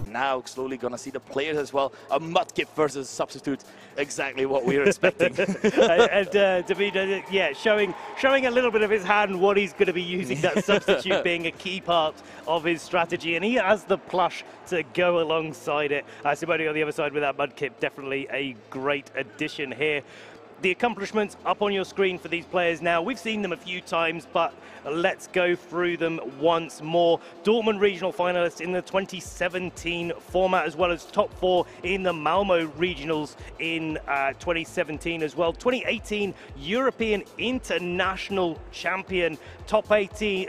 Now slowly gonna see the players as well. A mudkip versus substitute, exactly what we were expecting. And Davide, yeah, showing a little bit of his hand what he's going to be using, that substitute being a key part of his strategy, and he has the plush to go alongside it. Simone on the other side with that mudkip, definitely a great addition here. The accomplishments up on your screen for these players now. We've seen them a few times, but let's go through them once more. Dortmund regional finalists in the 2017 format, as well as top 4 in the Malmo regionals in 2017 as well. 2018 European international champion, top 16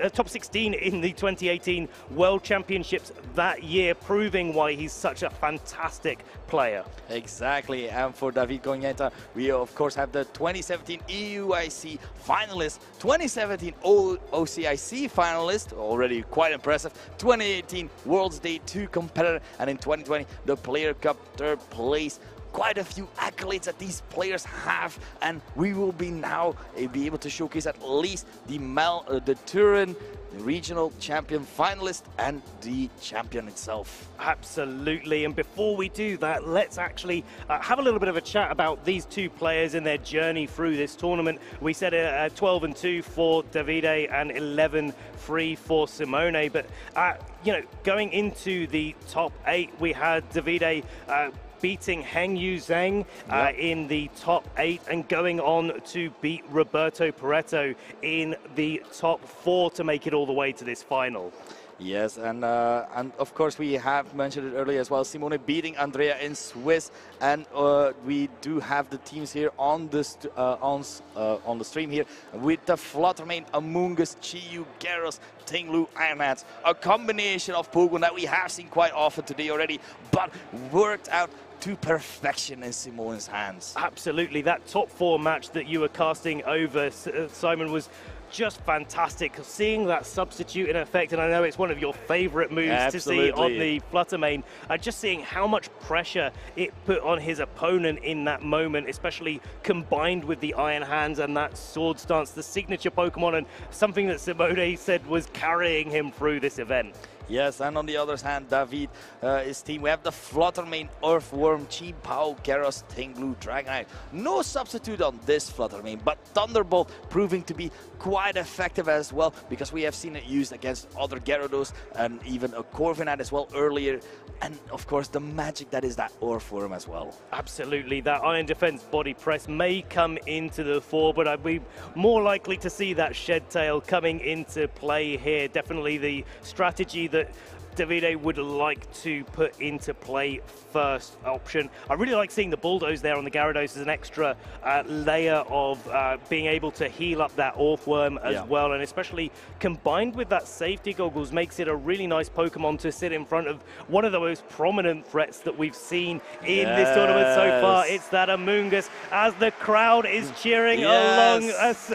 in the 2018 World Championships that year, proving why he's such a fantastic player. Exactly, and for Davide Cognetta, we of course have the 2017 EUIC finalist, 2017 OCIC finalist, already quite impressive, 2018 World's Day 2 competitor, and in 2020 the Player Cup 3rd place. Quite a few accolades that these players have, and we will be now be able to showcase at least the Turin regional champion finalist and the champion itself. Absolutely, and before we do that, let's actually have a little bit of a chat about these two players and their journey through this tournament. We said 12-2 for Davide and 11-3 for Simone, but you know, going into the top 8, we had Davide beating Hengyu Zheng in the top 8 and going on to beat Roberto Pareto in the top 4 to make it all the way to this final. Yes, and of course we have mentioned it earlier as well. Simone beating Andrea in Swiss, and we do have the teams here on the stream here with the Fluttermane, Amoonguss, Chiyu, Gyarados, Tinglu, Ironheads. A combination of Pokemon that we have seen quite often today already, but worked out to perfection in Simone's hands. Absolutely, that top 4 match that you were casting over, Simon, was just fantastic. Seeing that substitute in effect, and I know it's one of your favorite moves to see on the Fluttermane, just seeing how much pressure it put on his opponent in that moment, especially combined with the Iron Hands and that Sword Stance, the signature Pokemon, and something that Simone said was carrying him through this event. Yes, and on the other hand, David, his team, we have the Fluttermane, Earthworm, Chi Pao, Gyarados, Tinglu, Dragonite. No substitute on this Fluttermane, but Thunderbolt proving to be quite effective as well, because we have seen it used against other Gyarados and even a Corviknight as well earlier. And of course, the magic that is that Earthworm as well. Absolutely, that Iron Defense body press may come into the fore, but I'd be more likely to see that Shed Tail coming into play here. Definitely the strategy that Davide would like to put into play first option. I really like seeing the Bulldoze there on the Gyarados as an extra layer of being able to heal up that Earthworm as well, and especially combined with that safety goggles makes it a really nice Pokemon to sit in front of one of the most prominent threats that we've seen in this tournament so far. It's that Amoonguss, as the crowd is cheering along us.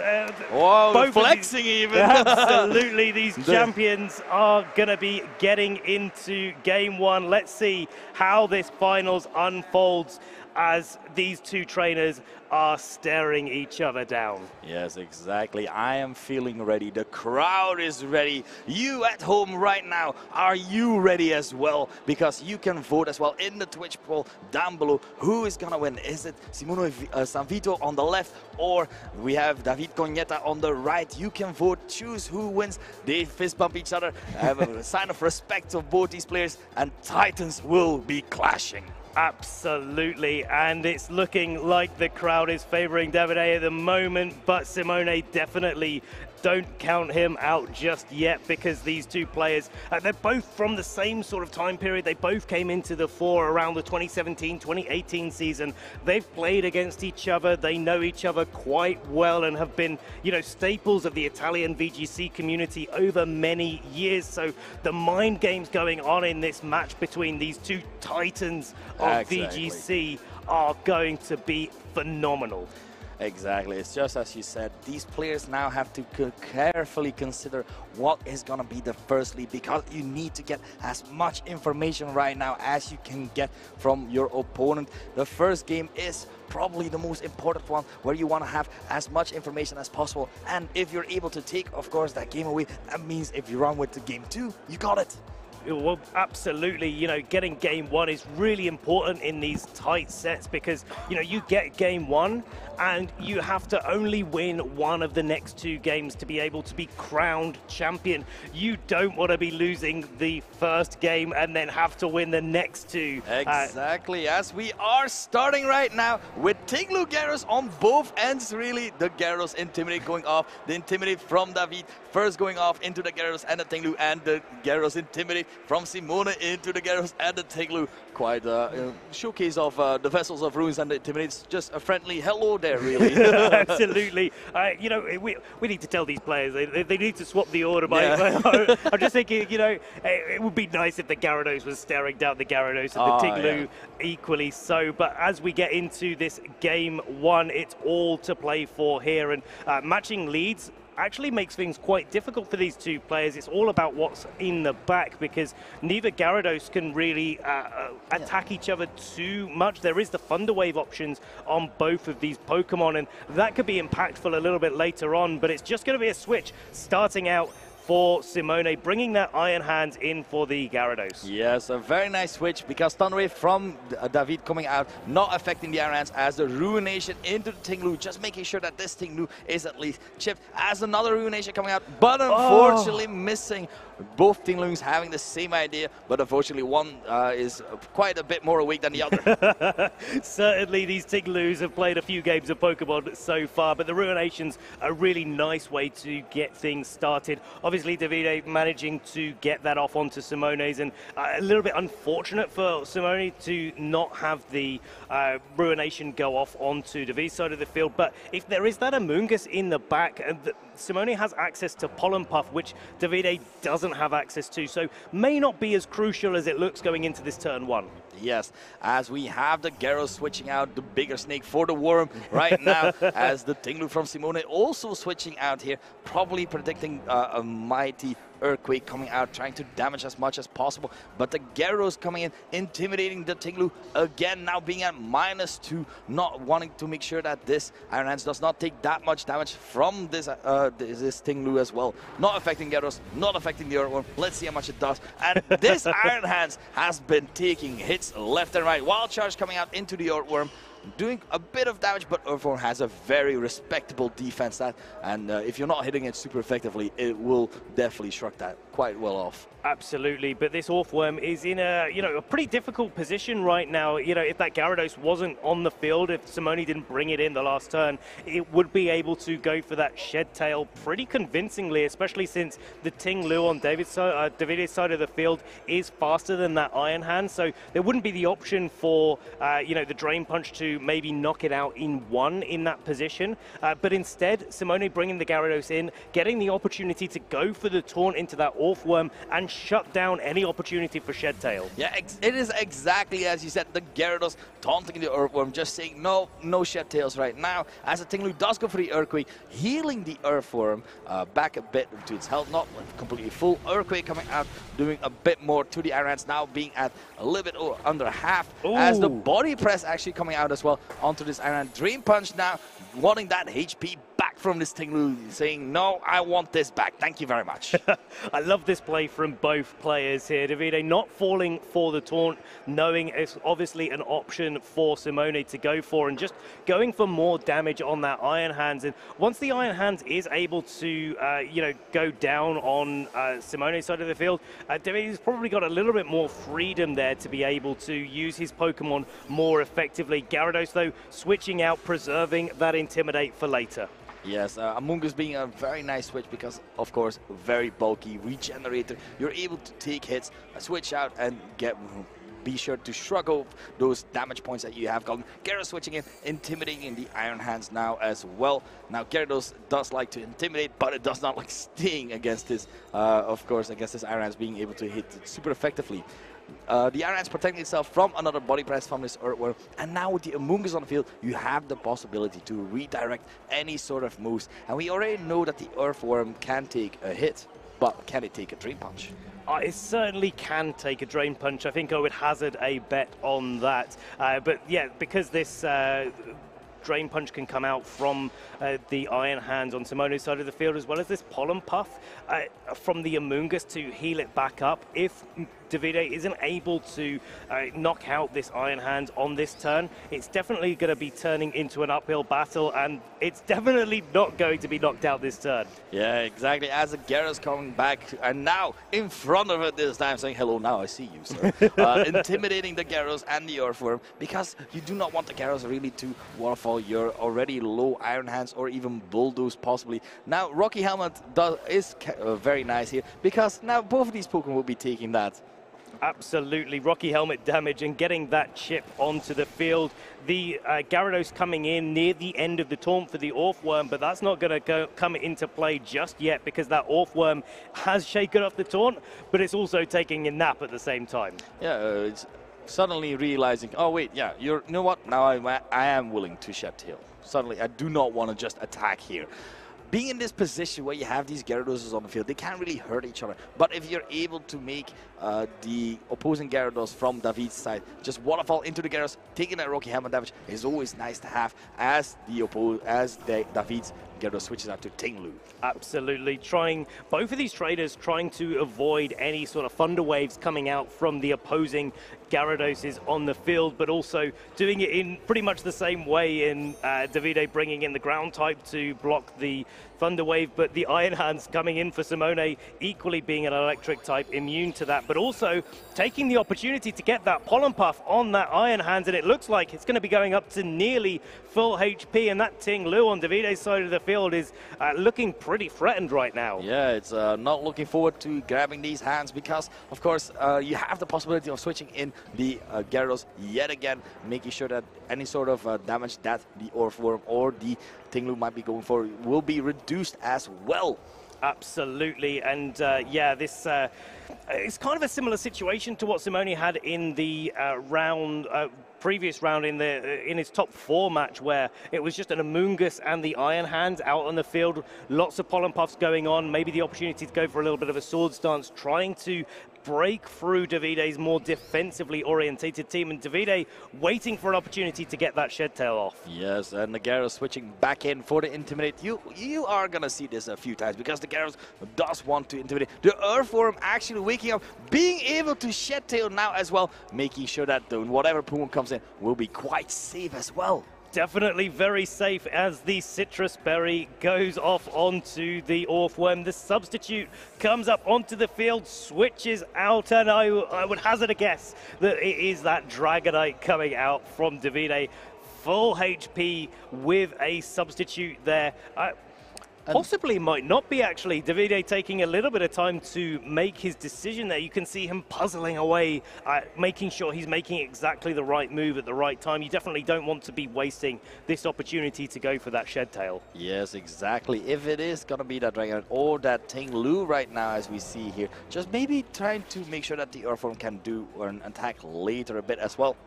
Whoa, flexing even. Absolutely, these champions are going to be getting into game 1. Let's see how this finals unfolds as these two trainers are staring each other down. Yes, exactly. I am feeling ready. The crowd is ready. You at home right now, are you ready as well? Because you can vote as well in the Twitch poll down below. Who is gonna win? Is it Simone Sanvito on the left, or we have Davide Cognetta on the right? You can vote, choose who wins. They fist bump each other, have a sign of respect of both these players, and Titans will be clashing. Absolutely, and it's looking like the crowd is favoring Davide at the moment, but Simone definitely don't count him out just yet, because these two players, they're both from the same sort of time period. They both came into the fore around the 2017-2018 season. They've played against each other. They know each other quite well and have been, you know, staples of the Italian VGC community over many years. So the mind games going on in this match between these two titans of VGC are going to be phenomenal. Exactly. It's just as you said, these players now have to carefully consider what is going to be the first lead, because you need to get as much information right now as you can get from your opponent. The first game is probably the most important one, where you want to have as much information as possible. And if you're able to take, of course, that game away, that means if you run with the game 2, you got it. Well, absolutely. You know, getting game 1 is really important in these tight sets, because, you know, you get game 1 and you have to only win one of the next 2 games to be able to be crowned champion. You don't want to be losing the first game and then have to win the next 2. Exactly, as we are starting right now with Tinglu Gyarados on both ends, really. The Gyarados Intimidate going off, the Intimidate from David first going off into the Gyarados and the Tinglu, and the Gyarados Intimidate from Simone into the Gyarados and the Tinglu. Quite a showcase of the Vessels of Ruins and the Intimidates. Just a friendly hello there, really. Absolutely. You know, we need to tell these players they need to swap the order. I'm just thinking, you know, it would be nice if the Gyarados was staring down the Gyarados and the Tinglu equally so. But as we get into this game 1, it's all to play for here, and matching leads actually makes things quite difficult for these 2 players. It's all about what's in the back, because neither Gyarados can really attack each other too much. There is the Thunder Wave options on both of these Pokemon, and that could be impactful a little bit later on, but it's just going to be a switch starting out for Simone, bringing that Iron Hands in for the Gyarados. Yes, a very nice switch, because Thunder Wave from David coming out, not affecting the Iron Hands, as the Ruination into the Tinglu, just making sure that this Tinglu is at least chipped, as another Ruination coming out, but unfortunately missing. Both Tinglus having the same idea, but unfortunately one is quite a bit more awake than the other. Certainly these Tinglus have played a few games of Pokemon so far, but the Ruination's a really nice way to get things started. Obviously Davide managing to get that off onto Simone's, and a little bit unfortunate for Simone to not have the Ruination go off onto Davide's side of the field. But if there is that Amoonguss in the back, Simone has access to Pollen Puff, which Davide doesn't have access to, so may not be as crucial as it looks going into this turn 1. Yes, as we have the Gyarados switching out the bigger snake for the worm right now, as the Tinglu from Simone also switching out here, probably predicting a mighty Earthquake coming out, trying to damage as much as possible. But the Gyarados coming in, intimidating the Tinglu again, now being at -2, not wanting to make sure that this Iron Hands does not take that much damage from this Tinglu as well. Not affecting Gyarados, not affecting the Earthworm. Let's see how much it does. And this Iron Hands has been taking hits left and right. Wild Charge coming out into the Earthworm, doing a bit of damage, but Earthworm has a very respectable defense, and if you're not hitting it super effectively, it will definitely shrug that quite well off. Absolutely, but this Earthworm is in a a pretty difficult position right now. If that Gyarados wasn't on the field, if Simone didn't bring it in the last turn, it would be able to go for that Shed Tail pretty convincingly, especially since the Tinglu on David's side of the field is faster than that Iron Hand, so there wouldn't be the option for the Drain Punch to maybe knock it out in one in that position, but instead Simone bringing the Gyarados in, getting the opportunity to go for the taunt into that Earthworm and shut down any opportunity for Shed Tail. Yeah, it is exactly as you said, the Gyarados taunting the Earthworm, just saying no Shed Tails right now, as the Tinglu does go for the Earthquake, healing the Earthworm back a bit to its health, not completely full. Earthquake coming out, doing a bit more to the Iron Hands, now being at a little bit under half. Ooh. As the Body Press actually coming out as well onto this Iron Hand. Drain Punch now, wanting that HP back from this Tinglu, saying, no, I want this back. Thank you very much. I love this play from both players here. Davide not falling for the taunt, knowing it's obviously an option for Simone to go for, and just going for more damage on that Iron Hands. And once the Iron Hands is able to, go down on Simone's side of the field, Davide's probably got a little bit more freedom there to be able to use his Pokemon more effectively. Gyarados, though, switching out, preserving that Intimidate for later. Yes, Amoonguss being a very nice switch because, of course, very bulky regenerator. You're able to take hits, switch out, and be sure to shrug off those damage points that you have gotten. Gyarados switching in, intimidating the Iron Hands now as well. Now, Gyarados does like to intimidate, but it does not like staying against this, of course, against this Iron Hands being able to hit super effectively. The Iron Hands protecting itself from another body press from this Earthworm. And now with the Amoonguss on the field, you have the possibility to redirect any sort of moves. And we already know that the Earthworm can take a hit, but can it take a Drain Punch? It certainly can take a Drain Punch. I think I would hazard a bet on that. But yeah, because this Drain Punch can come out from the Iron Hands on Simone's side of the field, as well as this Pollen Puff from the Amoonguss to heal it back up. If Davide isn't able to knock out this Iron Hand on this turn, it's definitely going to be turning into an uphill battle, and it's definitely not going to be knocked out this turn. Yeah, exactly. As the Gyarados coming back, and now in front of it this time, saying, hello, now I see you, sir. Intimidating the Gyarados and the Earthworm, because you do not want the Gyarados really to waterfall your already low Iron Hands or even bulldoze possibly. Now, Rocky Helmet is very nice here, because now both of these Pokemon will be taking that. Absolutely, Rocky Helmet damage and getting that chip onto the field. The Gyarados coming in near the end of the taunt for the Orthworm, but that's not going to come into play just yet, because that Orthworm has shaken off the taunt, but it's also taking a nap at the same time. Yeah, it's suddenly realizing, oh wait, yeah, you know what, now I am willing to shed tail. Suddenly, I do not want to just attack here. Being in this position where you have these Gyarados on the field, they can't really hurt each other. But if you're able to make the opposing Gyarados from David's side just waterfall into the Gyarados, taking that Rocky Helmet damage is always nice to have as David's Gyarados switches out to Tinglu. Absolutely. Both of these traders trying to avoid any sort of Thunder Waves coming out from the opposing Gyarados on the field, but also doing it in pretty much the same way in Davide bringing in the ground type to block the Thunder Wave, but the Iron Hands coming in for Simone, equally being an electric type, immune to that, but also taking the opportunity to get that Pollen Puff on that Iron Hands, and it looks like it's going to be going up to nearly full HP, and that Ting Lu on Davide's side of the field is looking pretty threatened right now. Yeah, it's not looking forward to grabbing these hands, because, of course, you have the possibility of switching in the Gyarados yet again, making sure that any sort of damage that the Orthworm or the Ting Lu might be going for will be reduced as well. Absolutely, and yeah, this it's kind of a similar situation to what Simone had in the previous round in his top 4 match, where it was just an Amoonguss and the Iron Hands out on the field, lots of Pollen Puffs going on, maybe the opportunity to go for a little bit of a Sword Stance, trying to break through Davide's more defensively orientated team, and Davide waiting for an opportunity to get that Shed Tail off. Yes, and the Gyarados switching back in for the Intimidate. You are going to see this a few times, because the Gyarados does want to Intimidate. The Earthworm actually waking up, being able to Shed Tail now as well, making sure that whatever Pokemon comes in will be quite safe as well. Definitely very safe as the Citrus Berry goes off onto the Orthworm. The substitute comes up onto the field, switches out, and I would hazard a guess that it is that Dragonite coming out from Davide. Full HP with a substitute there. Possibly might not be, actually. Davide taking a little bit of time to make his decision there. You can see him puzzling away, making sure he's making exactly the right move at the right time. You definitely don't want to be wasting this opportunity to go for that Shed Tail. Yes, exactly. If it is going to be that Dragonite or that Ting Lu right now, as we see here, just maybe trying to make sure that the Earthworm can do an attack later a bit as well.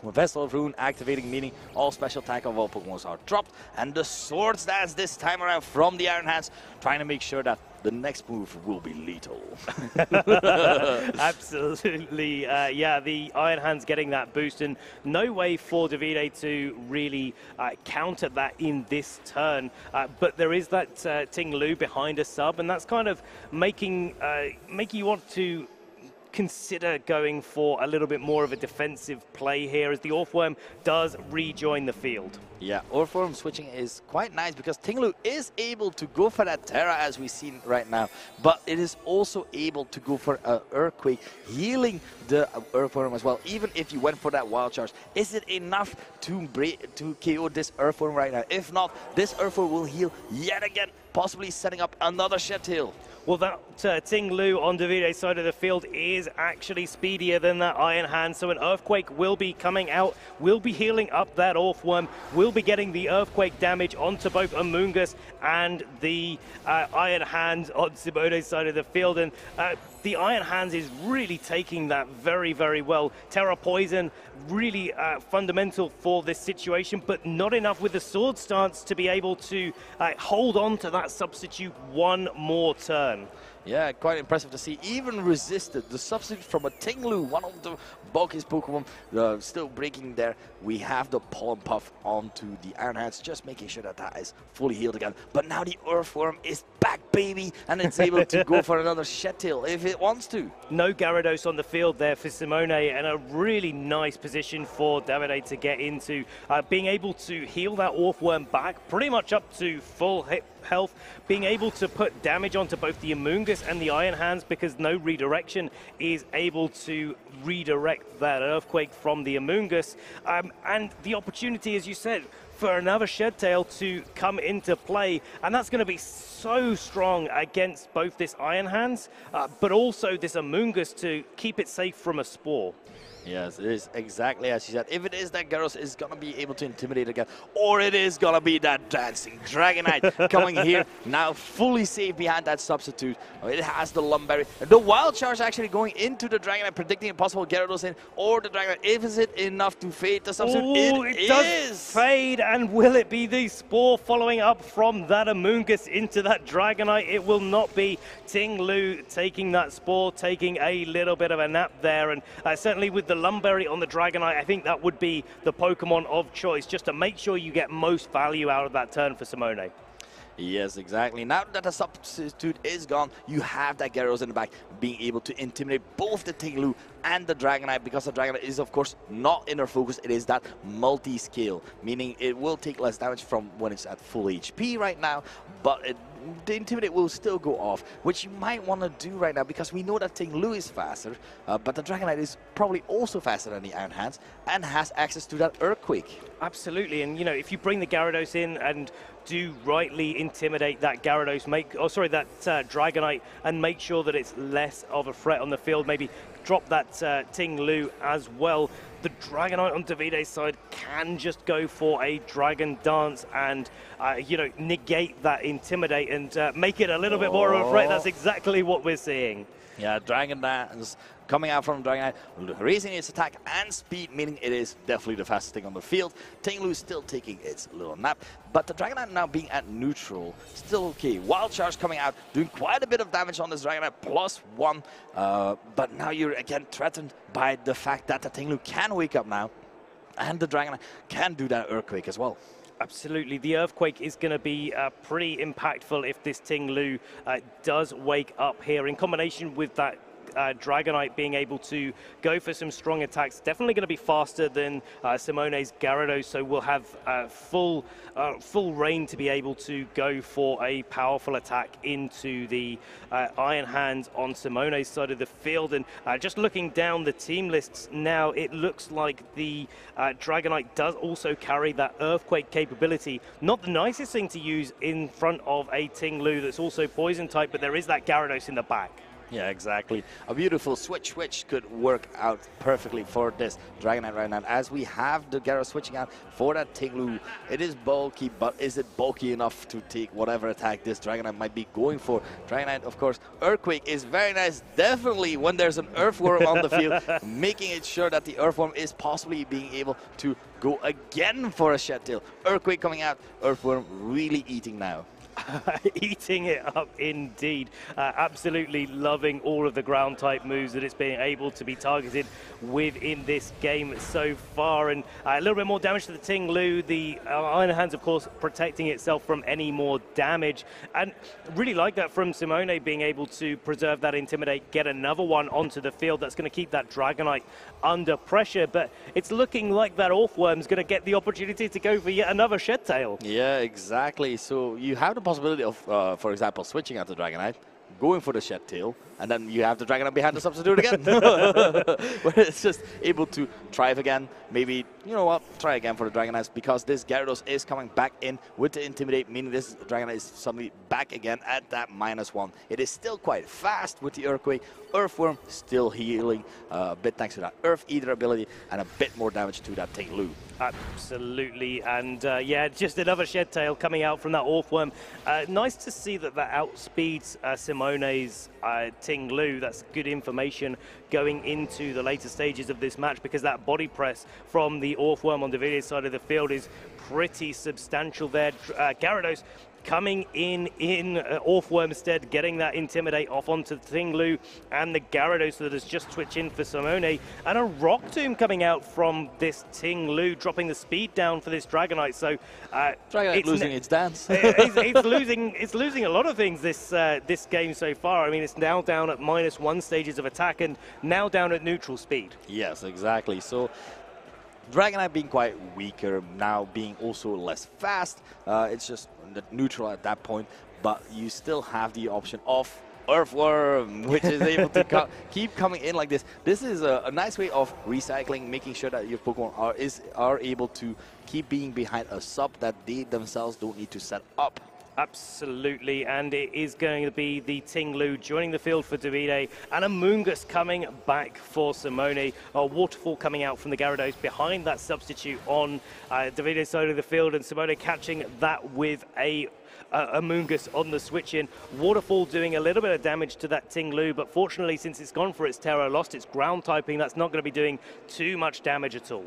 Vessel of Ruin activating, meaning all special attack of all Pokemon are dropped, and the Swords Dance this time around from the Iron Hands, trying to make sure that the next move will be lethal. Absolutely, yeah, the Iron Hands getting that boost, and no way for Davide to really counter that in this turn. But there is that Ting Lu behind a sub, and that's kind of making you want to consider going for a little bit more of a defensive play here, as the Orthworm does rejoin the field. Yeah, Orthworm switching is quite nice, because Ting Lu is able to go for that Terra as we've seen right now, but it is also able to go for an Earthquake, healing the Earthworm as well. Even if you went for that Wild Charge, is it enough to KO this Earthworm right now? If not, this Earthworm will heal yet again possibly setting up another Shed Tail. Well, that Ting Lu on Davide's side of the field is actually speedier than that Iron Hand, so an Earthquake will be coming out, will be healing up that Orthworm, will be getting the Earthquake damage onto both Amoonguss and the Iron Hand on Simone's side of the field, and the Iron Hands is really taking that very, very well. Terra Poison, really fundamental for this situation, but not enough with the Sword Stance to be able to hold on to that substitute one more turn. Yeah, quite impressive to see. Even resisted the substitute from a Ting Lu, one of the bulkiest Pokemon, still breaking there. We have the Pollen Puff onto the Iron Hands, just making sure that that is fully healed again. But now the Earthworm is back, baby, and it's able to go for another Shed Tail if it wants to. No Gyarados on the field there for Simone, and a really nice position for Davide to get into. Being able to heal that Orthworm back pretty much up to full health, being able to put damage onto both the Amoonguss and the Iron Hands because no redirection is able to redirect that Earthquake from the Amoonguss. And the opportunity, as you said, for another Shed Tail to come into play, and that's going to be so strong against both this Iron Hands, but also this Amoonguss to keep it safe from a Spore. Yes, it is exactly as you said. If it is that Gyarados is going to be able to intimidate again, or it is going to be that dancing Dragonite coming here, now fully safe behind that substitute. It has the Lumberry. The Wild Charge actually going into the Dragonite, predicting a possible Gyarados in, or the Dragonite. Is it enough to fade the substitute? Ooh, it does fade, and will it be the Spore following up from that Amoonguss into that Dragonite? It will not be. Ting Lu taking that Spore, taking a little bit of a nap there, and certainly with the Lumberry on the Dragonite, I think that would be the Pokemon of choice, just to make sure you get most value out of that turn for Simone. Yes, exactly. Now that the substitute is gone, you have that Gyarados in the back, being able to intimidate both the Ting Lu and the Dragonite, because the Dragonite is, of course, not inner focus. It is that multi-scale, meaning it will take less damage from when it's at full HP right now, but the Intimidate will still go off, which you might want to do right now, because we know that Ting Lu is faster, but the Dragonite is probably also faster than the Iron Hands and has access to that Earthquake. Absolutely, and you know, if you bring the Gyarados in and do rightly intimidate that Gyarados, that Dragonite, and make sure that it's less of a threat on the field, maybe drop that Ting Lu as well. The Dragonite on Davide's side can just go for a Dragon Dance and, negate that Intimidate and make it a little bit more of a threat. That's exactly what we're seeing. Yeah, Dragon Dance coming out from Dragonite, raising its attack and speed, meaning it is definitely the fastest thing on the field. Ting Lu still taking its little nap, but the Dragonite now being at neutral, still okay. Wild Charge coming out, doing quite a bit of damage on this Dragonite, +1, but now you're again threatened by the fact that the Ting Lu can wake up now, and the Dragonite can do that Earthquake as well. Absolutely. The Earthquake is going to be pretty impactful if this Ting Lu does wake up here, in combination with that Dragonite being able to go for some strong attacks. Definitely going to be faster than Simone's Gyarados, so we'll have full reign to be able to go for a powerful attack into the Iron Hands on Simone's side of the field. And just looking down the team lists now, it looks like the Dragonite does also carry that Earthquake capability. Not the nicest thing to use in front of a Ting Lu that's also Poison type, but there is that Gyarados in the back. Yeah, exactly. A beautiful switch could work out perfectly for this Dragonite right now. As we have the Gyarados switching out for that Ting Lu, it is bulky, but is it bulky enough to take whatever attack this Dragonite might be going for? Dragonite, of course, Earthquake is very nice, definitely when there's an Earthworm on the field, making it sure that the Earthworm is possibly being able to go again for a Shed Tail. Earthquake coming out, Earthworm really eating now. Eating it up indeed. Absolutely loving all of the ground type moves that it's being able to be targeted with in this game so far, and a little bit more damage to the Ting Lu. The Iron Hands, of course, protecting itself from any more damage, and really like that from Simone, being able to preserve that Intimidate, get another one onto the field. That's going to keep that Dragonite under pressure, but it's looking like that Orthworm's going to get the opportunity to go for yet another Shed Tail. Yeah, exactly. So you have the possibility of, for example, switching out the Dragonite, going for the shed tail, and then you have the Dragonite behind the substitute again. But it's just able to thrive again. Maybe, you know what, try again for the Dragonite, because this Gyarados is coming back in with the Intimidate, meaning this Dragonite is suddenly back again at that -1. It is still quite fast with the Earthquake. Earthworm still healing a bit thanks to that Earth Eater ability, and a bit more damage to that Ting Lu. Absolutely, and yeah, just another Shed Tail coming out from that Earthworm. Nice to see that that outspeeds Simone's Ting Lu. That's good information going into the later stages of this match, because that body press from the Earthworm on Davide's side of the field is pretty substantial there. Gyarados coming in Earthworm stead, getting that Intimidate off onto Ting Lu, and the Gyarados that has just switched in for Simone, and a Rock Tomb coming out from this Ting Lu, dropping the speed down for this Dragonite. So Dragonite losing its dance. it's losing a lot of things this game so far. I mean, it's now down at -1 stages of attack, and now down at neutral speed. Yes, exactly. So Dragonite being quite weaker, now being also less fast. It's just neutral at that point, but you still have the option of Earthworm, which is able to keep coming in like this. This is a nice way of recycling, making sure that your Pokemon are able to keep being behind a sub that they themselves don't need to set up. Absolutely, and it is going to be the Ting Lu joining the field for Davide, and a Moongus coming back for Simone. A Waterfall coming out from the Gyarados behind that substitute on Davide's side of the field, and Simone catching that with a Moongus on the switch in. Waterfall doing a little bit of damage to that Ting Lu, but fortunately, since it's gone for its Terra, lost its ground typing, that's not going to be doing too much damage at all.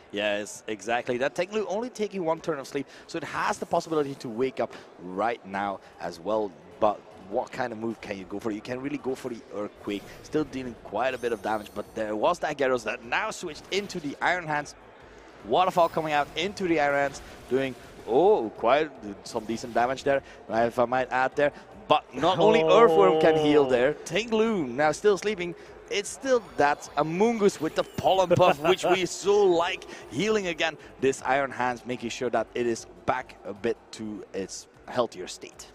Yes, exactly. That Ting Lu only taking 1 turn of sleep, so it has the possibility to wake up right now as well. But what kind of move can you go for? You can really go for the Earthquake, still dealing quite a bit of damage, but there was that Gyarados that now switched into the Iron Hands. Waterfall coming out into the Iron Hands, doing, quite some decent damage there, if I might add there. But not only Earthworm can heal there, Ting Lu now still sleeping. It's still that Amoonguss with the Pollen Puff, which we so like, healing again this Iron Hands, making sure that it is back a bit to its healthier state.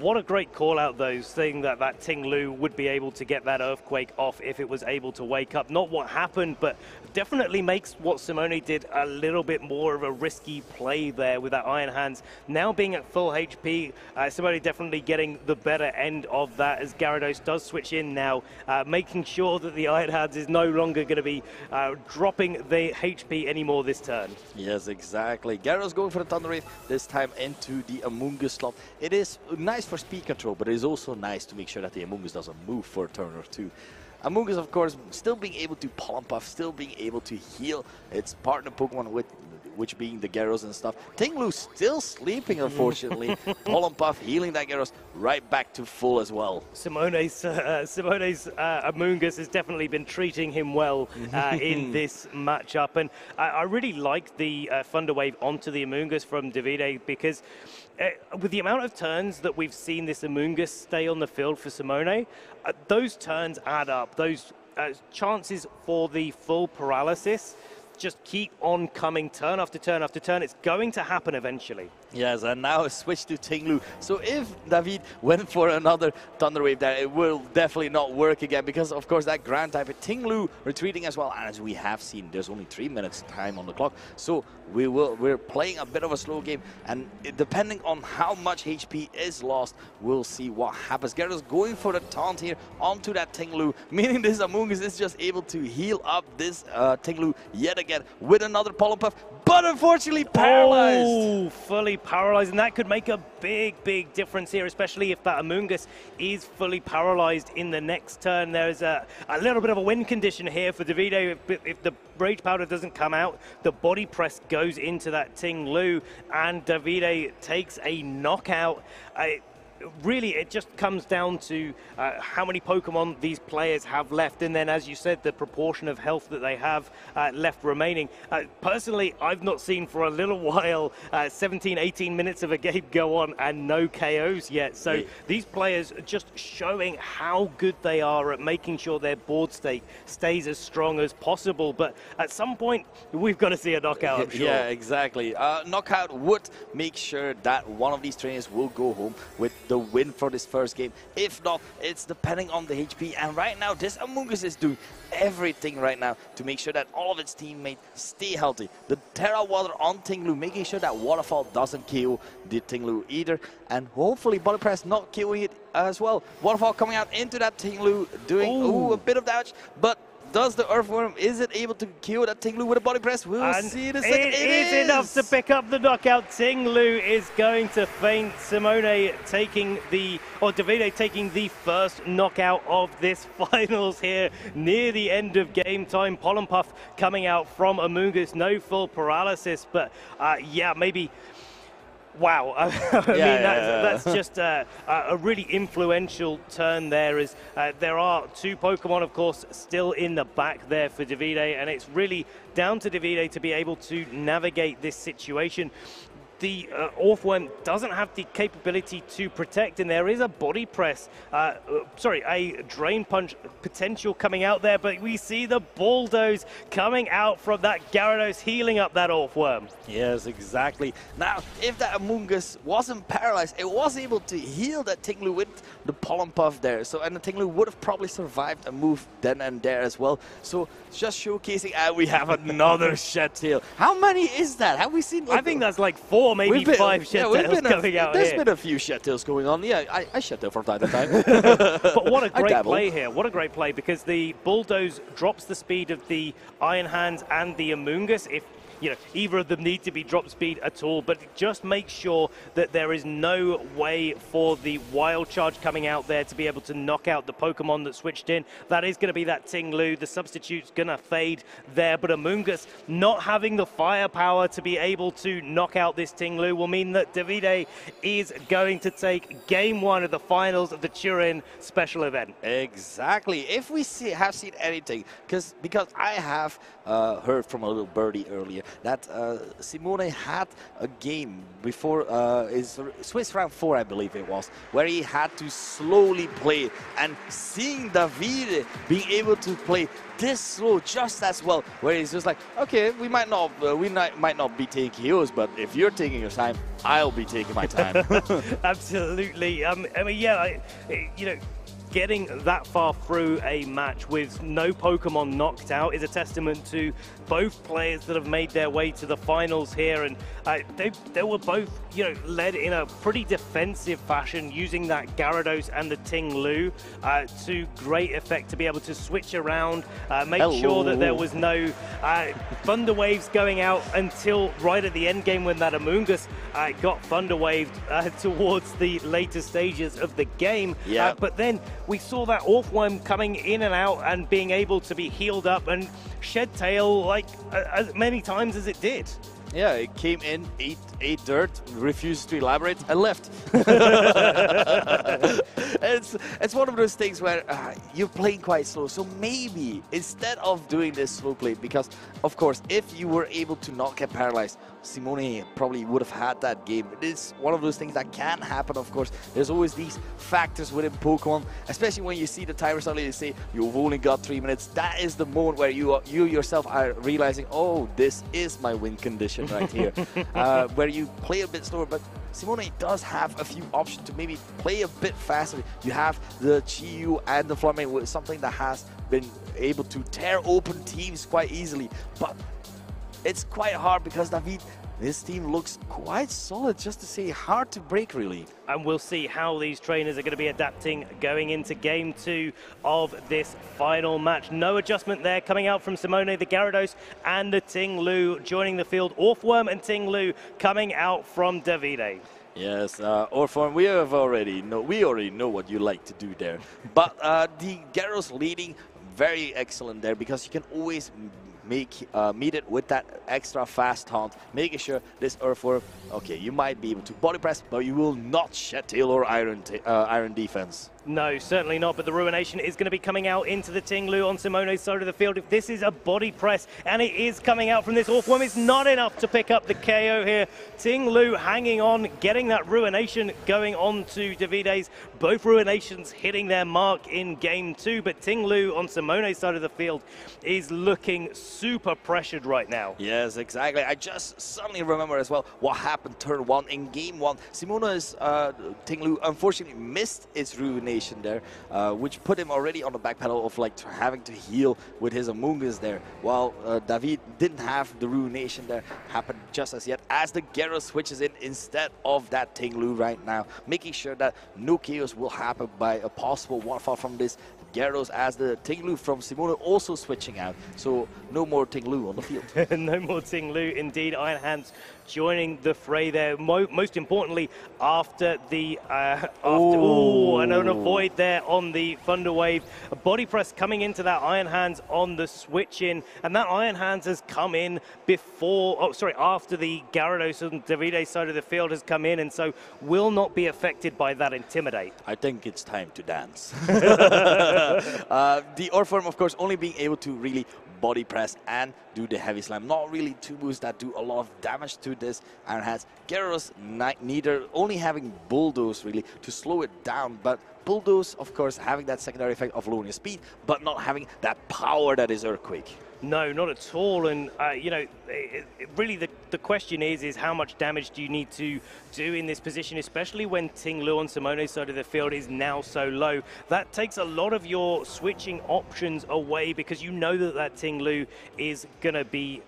What a great call out, though, saying that Ting Lu would be able to get that Earthquake off if it was able to wake up. Not what happened, but definitely makes what Simone did a little bit more of a risky play there with that Iron Hands. Now being at full HP, Simone definitely getting the better end of that, as Gyarados does switch in now, making sure that the Iron Hands is no longer going to be dropping the HP anymore this turn. Yes, exactly. Gyarados going for the Thunder Wave, this time into the Amoonguss slot. It is nice for speed control, but it is also nice to make sure that the Amoonguss doesn't move for a turn or two. Amoonguss, of course, still being able to Pollen Puff, still being able to heal its partner Pokemon, which being the Gyarados and stuff. Ting Lu still sleeping, unfortunately. Pollen Puff healing that Gyarados right back to full as well. Simone's Amoonguss has definitely been treating him well in this matchup, and I really like the Thunder Wave onto the Amoonguss from Davide, because with the amount of turns that we've seen this Amoonguss stay on the field for Simone, those turns add up. Those chances for the full paralysis just keep on coming turn after turn after turn. It's going to happen eventually. Yes, and now a switch to Ting Lu. So if David went for another Thunder Wave there, it will definitely not work again, because of course that ground type, Ting Lu retreating as well. And as we have seen, there's only 3 minutes time on the clock. So we're playing a bit of a slow game, and depending on how much HP is lost, we'll see what happens. Gyarados going for the taunt here onto that Ting Lu, meaning this Amoonguss is just able to heal up this Ting Lu yet again with another Pollen Puff, but unfortunately paralyzed. Oh, fully paralyzed, and that could make a big difference here, especially if that Amoonguss is fully paralyzed in the next turn. There's a little bit of a win condition here for Davide. If the Rage Powder doesn't come out, the body press goes into that Ting Lu, and Davide takes a knockout. Really, it just comes down to how many Pokemon these players have left, and then, as you said, the proportion of health that they have left remaining. Personally, I've not seen for a little while 17, 18 minutes of a game go on and no KOs yet. So these players are just showing how good they are at making sure their board state stays as strong as possible. But at some point, we've got to see a knockout, I'm sure. Yeah, exactly. Knockout would make sure that one of these trainers will go home with the win for this first game. If not, it's depending on the HP. And right now, this Among Us is doing everything right now to make sure that all of its teammates stay healthy. The Terra Water on Tinglu, making sure that Waterfall doesn't kill the Tinglu either. And hopefully Body Press not killing it as well. Waterfall coming out into that Tinglu, doing a bit of damage, but does the Earthworm, is it able to kill that Tinglu with a Body Press? We'll see in a second. It is enough to pick up the knockout. Tinglu is going to faint. Simone taking Davide taking the first knockout of this finals here near the end of game time. Pollen Puff coming out from Among Us, no full paralysis, but yeah, maybe. Wow, I mean, that's just a really influential turn there. As there are two Pokemon, of course, still in the back there for Davide, and it's really down to Davide to be able to navigate this situation. The Orthworm doesn't have the capability to protect, and there is a Body Press, a Drain Punch potential coming out there, but we see the Bulldoze coming out from that Gyarados, healing up that Orthworm. Yes, exactly. Now, if that Among Us wasn't paralyzed, it was able to heal that Tinglu with the Pollen Puff there. So, and the Tinglu would have probably survived a move then and there as well. So, just showcasing, and we have another Shed Tail. How many is that? Have we seen? I think that's like 4, maybe 5 Shed Tails coming out There's here. been a few Shed Tails going on. Yeah, I Shed Tail from time to time. But what a great play here. What a great play, because the Bulldoze drops the speed of the Iron Hands and the Among Us. If either of them need to be drop speed at all, but just make sure that there is no way for the Wild Charge coming out there to be able to knock out the Pokemon that switched in. That is going to be that Tinglu. The substitute's going to fade there, but Among Us not having the firepower to be able to knock out this Tinglu will mean that Davide is going to take game 1 of the finals of the Turin special event. Exactly. If we have seen anything, because I have heard from a little birdie earlier that Simone had a game before his Swiss round 4, I believe it was, where he had to slowly play, and seeing Davide being able to play this slow just as well, where he's just like, okay, we might not be taking heroes, but if you're taking your time, I'll be taking my time. Absolutely. I mean, yeah, getting that far through a match with no Pokemon knocked out is a testament to both players that have made their way to the finals here, and they were both led in a pretty defensive fashion, using that Gyarados and the Tinglu to great effect to be able to switch around, make sure that there was no Thunder Waves going out until right at the end game when that Among Us got Thunder Waved towards the later stages of the game. But then we saw that Orthworm coming in and out and being able to be healed up and Shed Tail like as many times as it did. Yeah, it came in, ate dirt, refused to elaborate, and left. It's one of those things where you're playing quite slow. So maybe instead of doing this slow play, because of course, if you were able to not get paralyzed, Simone probably would have had that game. It's one of those things that can happen, of course. There's always these factors within Pokemon, especially when you see the timer suddenly say, you've only got 3 minutes. That is the moment where you yourself are realizing, oh, this is my win condition right here. Where you play a bit slower, but Simone does have a few options to maybe play a bit faster. You have the Chi-Yu and the Flame, something that has been able to tear open teams quite easily, but it's quite hard because David, this team looks quite solid, just to say hard to break really. And we'll see how these trainers are going to be adapting going into game 2 of this final match. No adjustment there coming out from Simone, the Gyarados and the Tinglu joining the field. Orthworm and Tinglu coming out from Davide. Yes, Orthworm, we already know what you like to do there. But the Gyarados leading, very excellent there, because you can always meet it with that extra fast taunt, making sure this Earthworm, okay, you might be able to Body Press, but you will not Shed Tail or Iron Defense. No, certainly not, but the Ruination is going to be coming out into the Ting Lu on Simone's side of the field. If this is a body press, and it is coming out from this Orthworm, it's not enough to pick up the KO here. Ting Lu hanging on, getting that Ruination going on to Davide's. Both Ruinations hitting their mark in game 2, but Ting Lu on Simone's side of the field is looking super pressured right now. Yes, exactly. I just suddenly remember as well what happened turn 1 in game 1. Simone's Ting Lu unfortunately missed its Ruination there, which put him already on the back pedal of like having to heal with his Amoonguss there, while David didn't have the Ruination there happen just as yet, as the Gyarados switches in instead of that Ting Lu right now, making sure that no chaos will happen by a possible one-fall from this Gyarados, as the Ting Lu from Simone also switching out. So no more Ting Lu on the field. No more Ting Lu indeed. Iron Hands joining the fray there. Most importantly, after the and an avoid there on the Thunder Wave. A body press coming into that Iron Hands on the switch in, and that Iron Hands has come in before, after the Gyarados on Davide's side of the field has come in, and so will not be affected by that Intimidate. I think it's time to dance. The Orthworm, of course, only being able to really body press and do the heavy slam. Not really two moves that do a lot of damage to this Iron Hands. Gyarados neither, only having Bulldoze really to slow it down, but Bulldoze, of course, having that secondary effect of lowering speed, but not having that power that is Earthquake. No, not at all. And, you know, really the question is how much damage do you need to do in this position, especially when Ting Lu on Simone's side of the field is now so low. That takes a lot of your switching options away, because you know that Ting Lu is going to be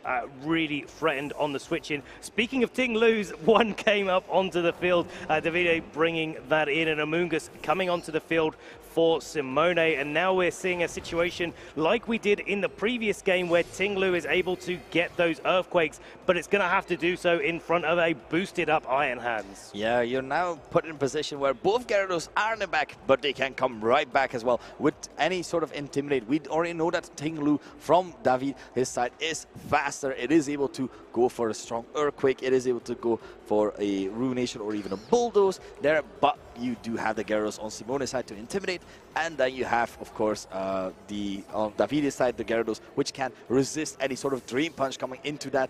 really threatened on the switch-in. Speaking of Ting Lu's, one came up onto the field. Davide bringing that in, and Amoonguss coming onto the field for Simone, and now we're seeing a situation like we did in the previous game where Ting Lu is able to get those Earthquakes, but it's going to have to do so in front of a boosted up Iron Hands. Yeah, you're now put in a position where both Gyarados are in the back, but they can come right back as well with any sort of Intimidate. We already know that Ting Lu from David, his side, is faster. It is able to go for a strong Earthquake. It is able to go for a Ruination or even a Bulldoze there, but you do have the Gyarados on Simone's side to Intimidate, and then you have, of course, on Davide's side, the Gyarados, which can resist any sort of Dream Punch coming into that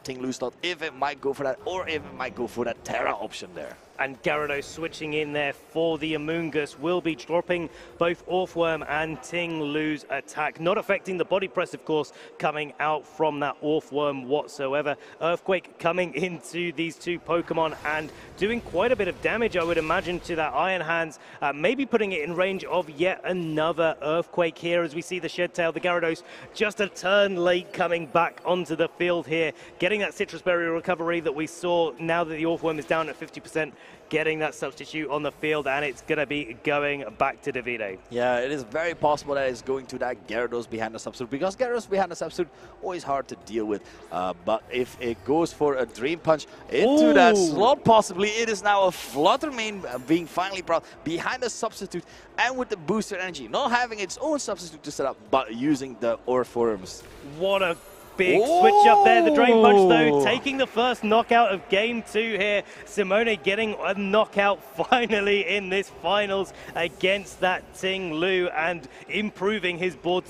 Ting Lu slot, if it might go for that, or if it might go for that Terra option there. And Gyarados switching in there for the Amoonguss will be dropping both Orthworm and Ting Lu's attack, not affecting the body press, of course, coming out from that Orthworm whatsoever. Earthquake coming into these two Pokemon and doing quite a bit of damage, I would imagine, to that Iron Hands, maybe putting it in range of yet another Earthquake here, as we see the Shed Tail, the Gyarados, just a turn late coming back onto the field here, getting that Citrus Berry recovery that we saw now that the Orthworm is down at 50%. Getting that substitute on the field, and it's going to be going back to Davide. Yeah, it is very possible that it's going to that Gyarados behind the substitute, because Gyarados behind the substitute always hard to deal with. But if it goes for a Dream Punch into that slot, possibly, it is now a Flutter Mane being finally brought behind the substitute, and with the booster energy, not having its own substitute to set up, but using the Orthworms. What a big switch up there. The Drain Punch, though, taking the first knockout of Game 2 here. Simone getting a knockout finally in this finals against that Ting Lu, and improving his board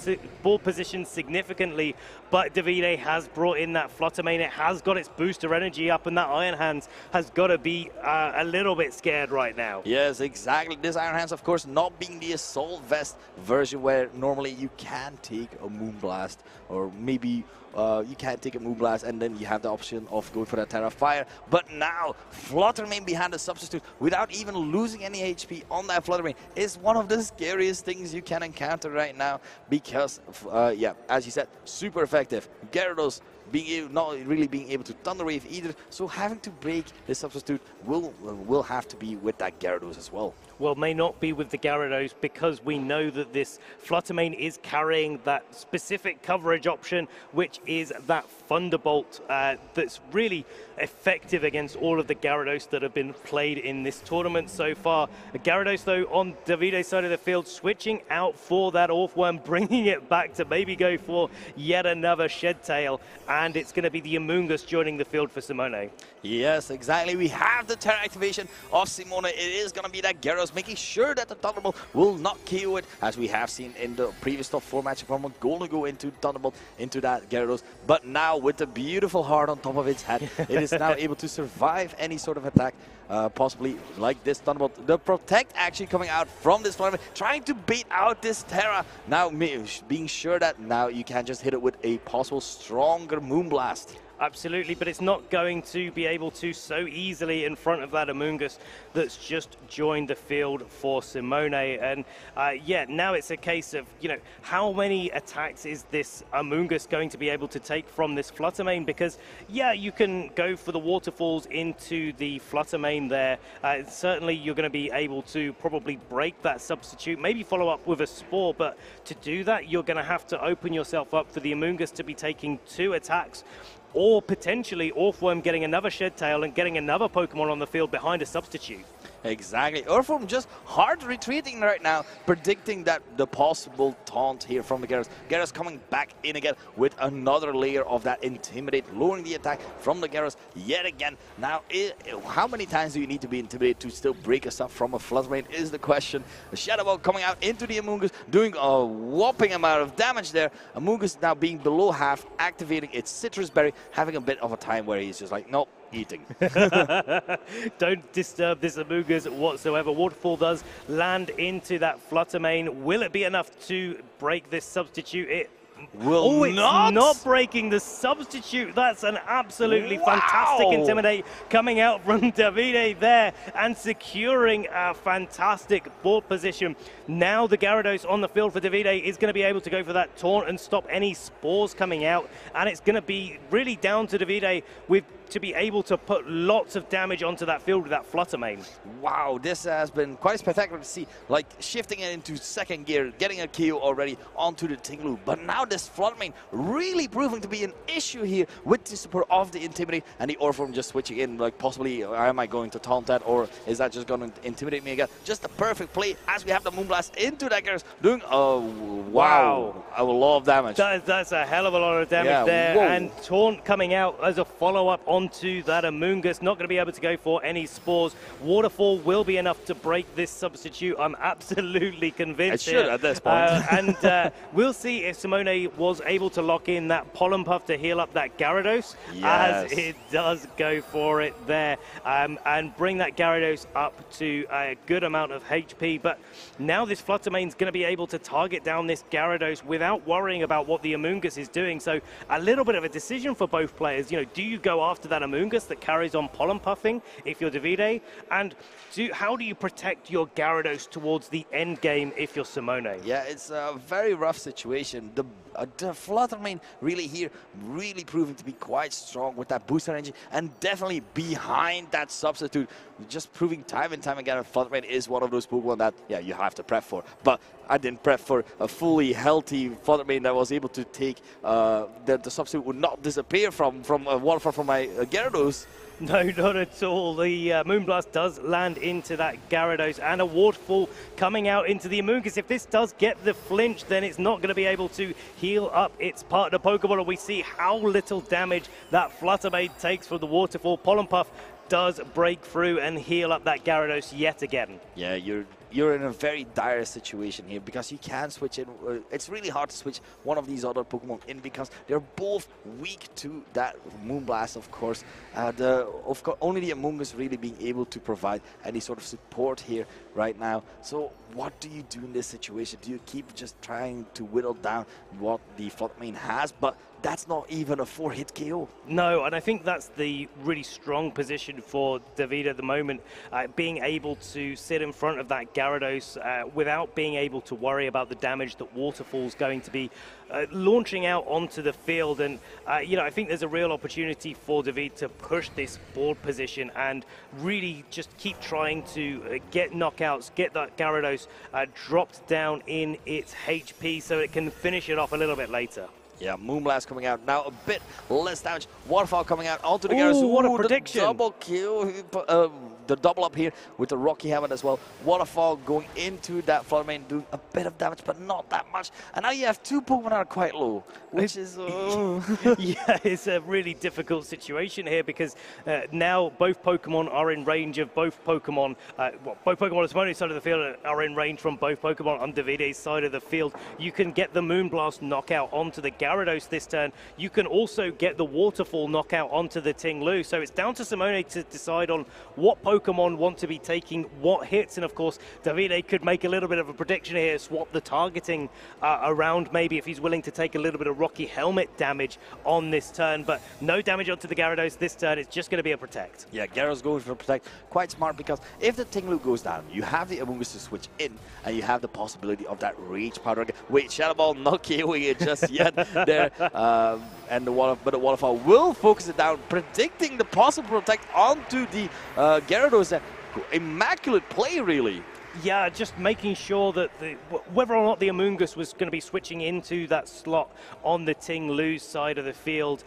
position significantly. But Davide has brought in that Flutter Mane. It has got its booster energy up, and that Iron Hands has got to be a little bit scared right now. Yes, exactly. This Iron Hands, of course, not being the Assault Vest version, where normally you can take a Moonblast, or maybe you can't take a Moonblast, and then you have the option of going for that Terra Fire. But now, Flutter Mane behind the substitute, without even losing any HP on that Flutter Mane, is one of the scariest things you can encounter right now, because, yeah, as you said, super effective. Gyarados not really being able to Thunder Wave either, so having to break the substitute will have to be with that Gyarados as well. Well, may not be with the Gyarados, because we know that this Flutter Mane is carrying that specific coverage option, which is that Thunderbolt that's really effective against all of the Gyarados that have been played in this tournament so far. Gyarados, though, on Davide's side of the field, switching out for that Orthworm, bringing it back to maybe go for yet another Shed Tail, and it's going to be the Amoonguss joining the field for Simone. Yes, exactly. We have the Terra activation of Simone. It is going to be that Gyarados Gyarados, making sure that the Thunderbolt will not KO it, as we have seen in the previous top 4 matchup from going to go into Thunderbolt, into that Gyarados. But now with the beautiful heart on top of its head, it is now able to survive any sort of attack, possibly like this Thunderbolt. The Protect actually coming out from this Fluttermane, trying to bait out this Terra. Now being sure that now you can just hit it with a possible stronger Moonblast. Absolutely, but it's not going to be able to so easily in front of that Amoonguss that's just joined the field for Simone. And yeah, now it's a case of, you know, how many attacks is this Amoonguss going to be able to take from this Fluttermane? Because, yeah, you can go for the waterfalls into the Fluttermane there. Certainly, you're going to be able to probably break that substitute, maybe follow up with a Spore, but to do that, you're going to have to open yourself up for the Amoonguss to be taking 2 attacks, or potentially Orthworm getting another Shed Tail and getting another Pokemon on the field behind a substitute. Exactly. Orthworm just hard retreating right now, predicting that the possible taunt here from the Gyarados. Gyarados coming back in again with another layer of that Intimidate, lowering the attack from the Gyarados yet again. Now, how many times do you need to be intimidated to still break us up from a Fluttermane is the question. The Shadow Ball coming out into the Amoonguss, doing a whopping amount of damage there. Amoonguss now being below half, activating its Citrus Berry, having a bit of a time where he's just like, nope, eating. Don't disturb this Amoonguss whatsoever. Waterfall does land into that Fluttermane. Will it be enough to break this substitute? It will not breaking the substitute. That's an absolutely fantastic Intimidate coming out from Davide there and securing a fantastic board position. Now the Gyarados on the field for Davide is going to be able to go for that taunt and stop any Spores coming out, and it's going to be really down to Davide to be able to put lots of damage onto that field with that Fluttermane. Wow, this has been quite spectacular to see, like shifting it into second gear, getting a KO already onto the Tinglu. But now this Fluttermane really proving to be an issue here with the support of the Intimidate, and the Orthworm just switching in, like possibly, am I going to taunt that, or is that just going to intimidate me again? Just a perfect play as we have the Moonblast into that Gyarados, doing wow, a lot of damage. That's a hell of a lot of damage there. Whoa. And taunt coming out as a follow-up onto that Amoonguss. Not going to be able to go for any Spores. Waterfall will be enough to break this substitute. I'm absolutely convinced. It should at this point. And we'll see if Simone was able to lock in that Pollen Puff to heal up that Gyarados, as it does go for it there, and bring that Gyarados up to a good amount of HP. But now this Fluttermane's going to be able to target down this Gyarados without worrying about what the Amoonguss is doing. So a little bit of a decision for both players. You know, do you go after that Amoonguss that carries on Pollen Puffing if you're Davide? And how do you protect your Gyarados towards the end game if you're Simone? Yeah, it's a very rough situation. The Fluttermane really here, really proving to be quite strong with that booster energy, and definitely behind that substitute, just proving time and time again that Fluttermane is one of those Pokemon that, yeah, you have to prep for. But I didn't prep for a fully healthy Fluttermane that was able to take, the substitute would not disappear from a waterfall from my Gyarados. No, not at all. The Moonblast does land into that Gyarados, and a Waterfall coming out into the Amoonguss. If this does get the flinch, then it's not going to be able to heal up its partner Pokemon, and we see how little damage that Fluttermane takes from the Waterfall. Pollen Puff does break through and heal up that Gyarados yet again. Yeah, you're in a very dire situation here, because you can switch in. It's really hard to switch one of these other Pokemon in, because they're both weak to that Moonblast, of course. Only the Amoonguss really being able to provide any sort of support here right now. So what do you do in this situation? Do you keep just trying to whittle down what the Fluttermane has? But that's not even a 4-hit KO. No, and I think that's the really strong position for Davide at the moment, being able to sit in front of that Gyarados without being able to worry about the damage that Waterfall's going to be launching out onto the field. And you know, I think there's a real opportunity for Davide to push this board position and really just keep trying to get knockouts, get that Gyarados dropped down in its HP so it can finish it off a little bit later. Yeah, Moonblast coming out now, a bit less damage. Waterfall coming out onto the Gyarados. What a prediction! Double kill. the double up here with the Rocky Helmet as well. Waterfall going into that Flutter Mane, doing a bit of damage, but not that much. And now you have two Pokemon that are quite low, which is... Yeah, it's a really difficult situation here because now both Pokemon are in range of both Pokemon. Both Pokemon on Simone's side of the field are in range from both Pokemon on Davide's side of the field. You can get the Moonblast knockout onto the Gyarados this turn. You can also get the Waterfall knockout onto the Ting-Lu. So it's down to Simone to decide on what Pokemon want to be taking what hits. And of course, Davide could make a little bit of a prediction here, swap the targeting around maybe if he's willing to take a little bit of Rocky Helmet damage on this turn. But no damage onto the Gyarados this turn. It's just going to be a Protect. Yeah, Gyarados going for Protect. Quite smart because if the Ting-Lu goes down, you have the Amoonguss to switch in and you have the possibility of that Rage Powder again. Wait, Shadow Ball not KOing it just yet there. And the Waterfall will focus it down, predicting the possible Protect onto the Gyarados. Immaculate play, really. Yeah, just making sure that whether or not the Amoonguss was going to be switching into that slot on the Ting-Lu's side of the field.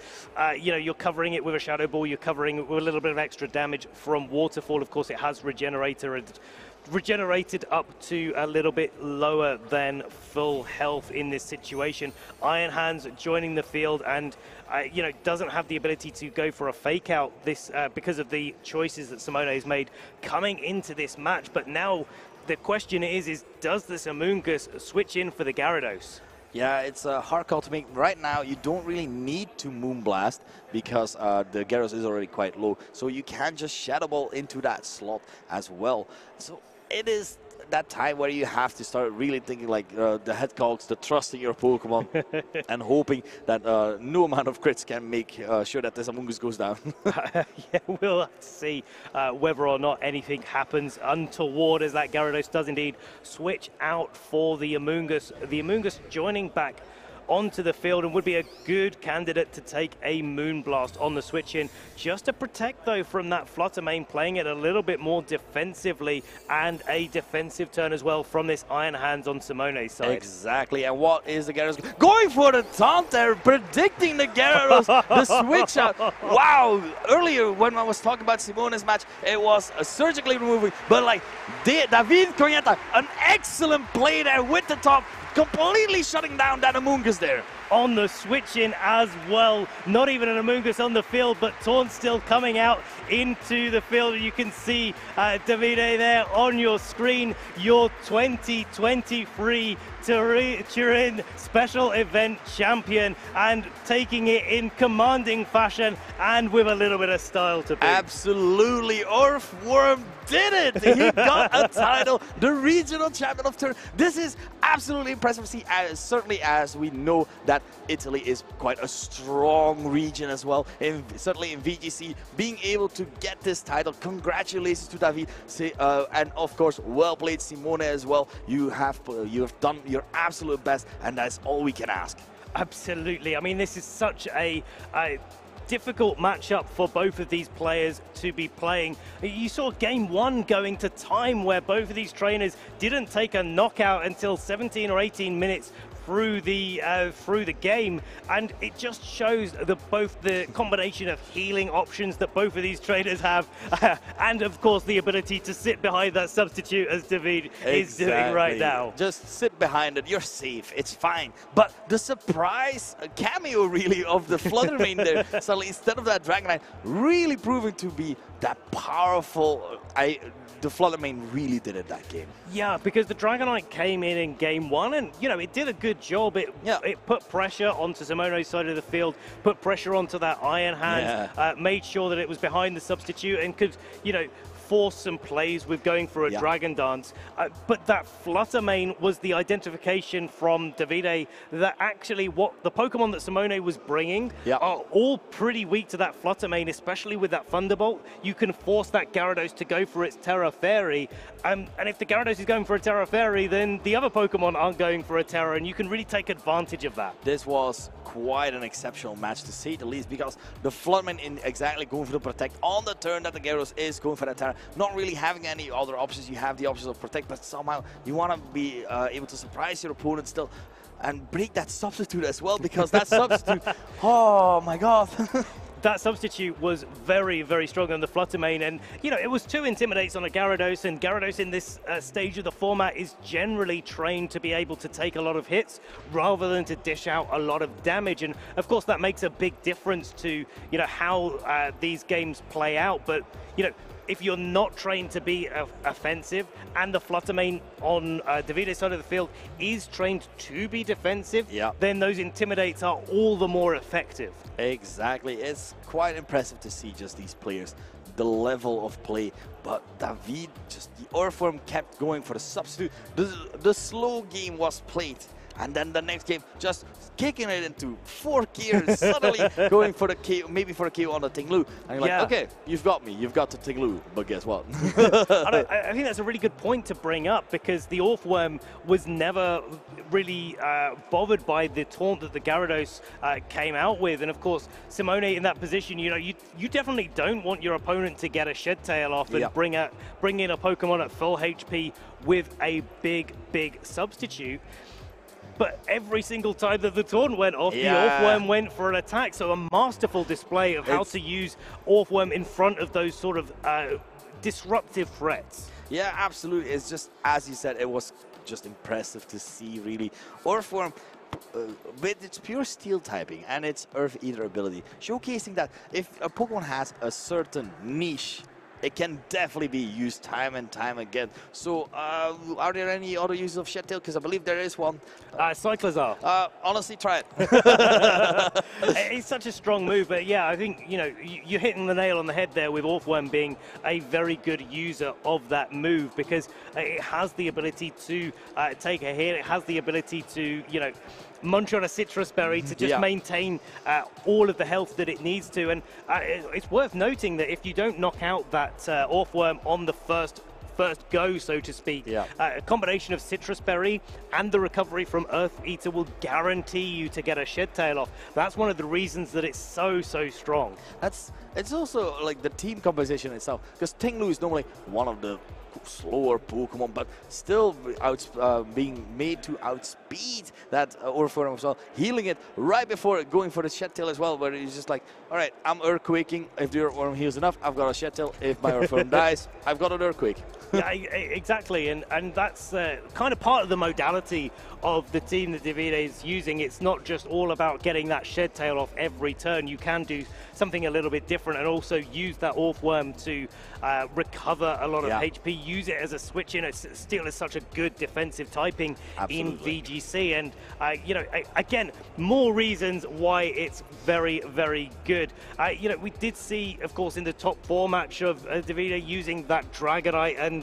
You know, you're covering it with a Shadow Ball, you're covering it with a little bit of extra damage from Waterfall. Of course, it has regenerated up to a little bit lower than full health in this situation. Iron Hands joining the field and you know, doesn't have the ability to go for a fake out this because of the choices that Simone has made coming into this match. But now the question is does this Amoonguss switch in for the Gyarados? Yeah, it's a hard call to make. Right now, you don't really need to Moonblast because the Gyarados is already quite low. So you can just Shadow Ball into that slot as well. So it is that time where you have to start really thinking like the head cogs, the trust in your Pokemon, and hoping that no amount of crits can make sure that this Amoonguss goes down. Yeah, we'll have to see whether or not anything happens untoward as that Gyarados does indeed switch out for the Amoonguss. The Amoonguss joining back onto the field and would be a good candidate to take a Moonblast on the switch in. Just to protect though from that Flutter Mane, playing it a little bit more defensively and a defensive turn as well from this Iron Hands on Simone's side. Exactly, and what is the Gyarados going for? The taunt there, predicting the Gyarados, the switch out. Wow, earlier when I was talking about Simone's match, it was surgically removing, but like Davide Cognetta, an excellent play there with the top, completely shutting down that Amoonguss there. On the switch in as well. Not even an Amoonguss on the field, but Taunt still coming out into the field. You can see Davide there on your screen, your 2023 Turin special event champion, and taking it in commanding fashion and with a little bit of style to boot. Absolutely, Earthworm did it! He got a title, the regional champion of Turin. This is absolutely impressive to see, certainly as we know that Italy is quite a strong region as well, certainly in VGC, being able to get this title. Congratulations to David, and of course, well played Simone as well. You have done your absolute best, and that's all we can ask. Absolutely. I mean, this is such a difficult matchup for both of these players to be playing. You saw game one going to time where both of these trainers didn't take a knockout until 17 or 18 minutes through the game, and it just shows both the combination of healing options that both of these trainers have, and of course the ability to sit behind that substitute as David is doing right now. Just sit behind it, you're safe, it's fine. But the surprise cameo really of the Flutter Mane there, suddenly instead of that Dragonite, really proving to be that powerful. The Flutter Mane really did it that game. Yeah, because the Dragonite came in game one, and you know, it did a good job. It put pressure onto Simone's side of the field, put pressure onto that Iron Hand, made sure that it was behind the substitute and could, you know, force some plays with going for a Dragon Dance. But that Flutter Mane was the identification from Davide that actually what the Pokemon that Simone was bringing are all pretty weak to that Flutter Mane, especially with that Thunderbolt. You can force that Gyarados to go for its Terra Fairy. And if the Gyarados is going for a Terra Fairy, then the other Pokemon aren't going for a Terra, and you can really take advantage of that. This was quite an exceptional match, to say the least, because the Flutter Mane in exactly going for the Protect on the turn that the Gyarados is going for the Terra, not really having any other options. You have the options of Protect, but somehow you want to be able to surprise your opponent still and break that substitute as well, because that substitute, oh my god. that substitute was very, very strong on the Fluttermane, and it was 2 intimidates on a Gyarados, and Gyarados in this stage of the format is generally trained to be able to take a lot of hits rather than to dish out a lot of damage, and of course that makes a big difference to how these games play out. But if you're not trained to be offensive, and the Fluttermane on Davide's side of the field is trained to be defensive, then those intimidates are all the more effective. Exactly. It's quite impressive to see just these players, the level of play. But David, just the Earthworm kept going for the substitute. The slow game was played. And then the next game, just kicking it into 4 gears, suddenly going for the KO, maybe for a KO on the Tinglu. And you're like, okay, you've got me, you've got the Tinglu. But guess what? I think that's a really good point to bring up, because the Earthworm was never really bothered by the taunt that the Gyarados came out with. And of course, Simone in that position, you definitely don't want your opponent to get a Shed Tail off and bring in a Pokemon at full HP with a big substitute. But every single time that the taunt went off, the Earthworm went for an attack. So a masterful display of how to use Earthworm in front of those sort of disruptive threats. Yeah, absolutely. It's just, as you said, it was just impressive to see, really. Earthworm, with its pure steel typing and its Earth Eater ability, showcasing that if a Pokemon has a certain niche, it can definitely be used time and time again. So, are there any other uses of Shed Tail? Because I believe there is one. Cyclizar. Honestly, try it. It's such a strong move, but yeah, I think you're hitting the nail on the head there with Earthworm being a very good user of that move, because it has the ability to take a hit. It has the ability to munch on a citrus berry to just maintain all of the health that it needs to. And it's worth noting that if you don't knock out that Earthworm on the first go, so to speak, a combination of citrus berry and the recovery from Earth Eater will guarantee you to get a Shed Tail off. That's one of the reasons that it's so strong. It's also like the team composition itself, because Tinglu is normally one of the slower Pokemon, but still being made to outspeed that Earthworm as well, healing it right before going for the Shed Tail as well, where he's just like, all right, I'm Earthquaking. If the Earthworm heals enough, I've got a Shed Tail. If my Earthworm dies, I've got an Earthquake. Yeah, exactly, and that's kind of part of the modality of the team that Davide is using. It's not just all about getting that Shed Tail off every turn. You can do something a little bit different and also use that Earthworm to recover a lot of HP, use it as a switch in. Steel is such a good defensive typing in VGC, and again, more reasons why it's very good. We did see, of course, in the top 4 match of Davide using that Dragonite and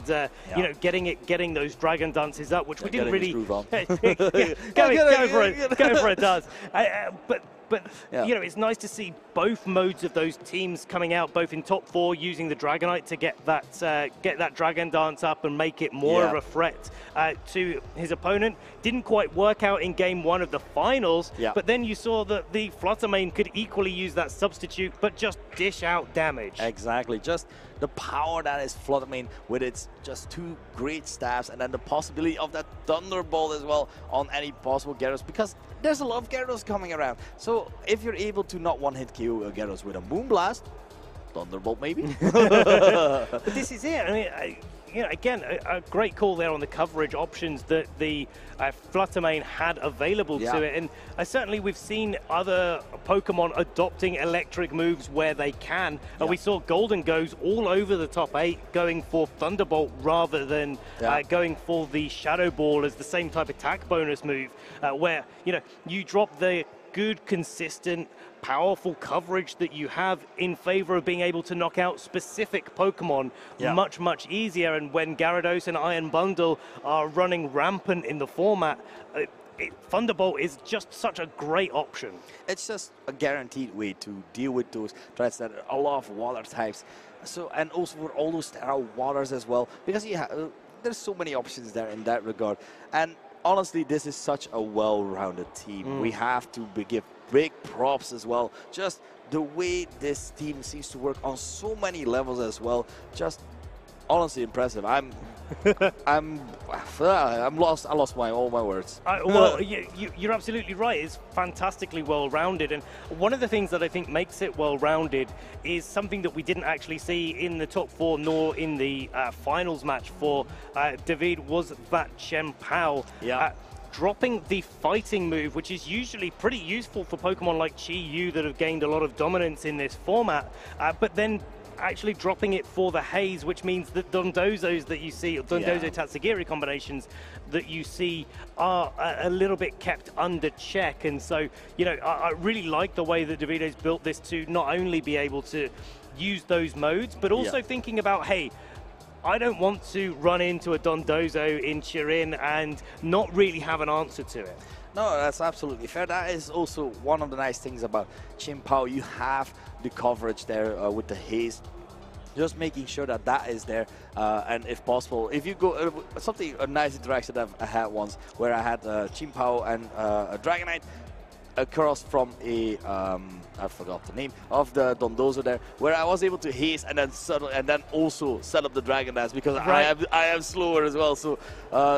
getting those Dragon Dances up, which we didn't really go for it does. But it's nice to see both modes of those teams coming out, both in top 4 using the Dragonite to get that Dragon Dance up and make it more of a threat to his opponent. Didn't quite work out in game 1 of the finals, but then you saw that the Fluttermane could equally use that substitute, but just dish out damage. Exactly, just the power that is Fluttermane with its just 2 great staffs, and then the possibility of that Thunderbolt as well on any possible Gyarados, because there's a lot of Gyarados coming around. So if you're able to not one-hit KO a Gyarados with a Moonblast, Thunderbolt maybe. But this is it. I mean, again, a great call there on the coverage options that the Fluttermane had available to it. And certainly we've seen other Pokemon adopting electric moves where they can. And we saw Golden goes all over the top 8 going for Thunderbolt rather than going for the Shadow Ball as the same type of attack bonus move, where, you drop the good, consistent, powerful coverage that you have in favor of being able to knock out specific Pokemon much easier. And when Gyarados and Iron Bundle are running rampant in the format, Thunderbolt is just such a great option. It's just a guaranteed way to deal with those threats that are a lot of water types. So, and also for all those Terra Waters as well, because there's so many options there in that regard. And honestly, this is such a well-rounded team. We have to give big props as well. Just the way this team seems to work on so many levels as well. Just honestly impressive. I'm I'm lost. I lost all my words. Well, you're absolutely right. It's fantastically well-rounded, and one of the things that I think makes it well-rounded is something that we didn't actually see in the top four nor in the finals match for David, was that Chen Pao. Yeah. Dropping the fighting move, which is usually pretty useful for Pokemon like Chi Yu that have gained a lot of dominance in this format, but then actually dropping it for the Haze, which means that Dondozos that you see, Dondozo Tatsugiri combinations that you see, are a little bit kept under check. And so, you know, I really like the way that Davide's built this to not only be able to use those modes, but also thinking about, hey, I don't want to run into a Dondozo in Turin and not really have an answer to it. No, that's absolutely fair. That is also one of the nice things about Chen Pao. You have the coverage there with the Haze, just making sure that that is there. And if possible, if you go, a nice interaction that I had once where I had Chen Pao and a Dragonite across from a I forgot the name of the Dondozo there, where I was able to haste and then also set up the Dragon Dance because I am slower as well. So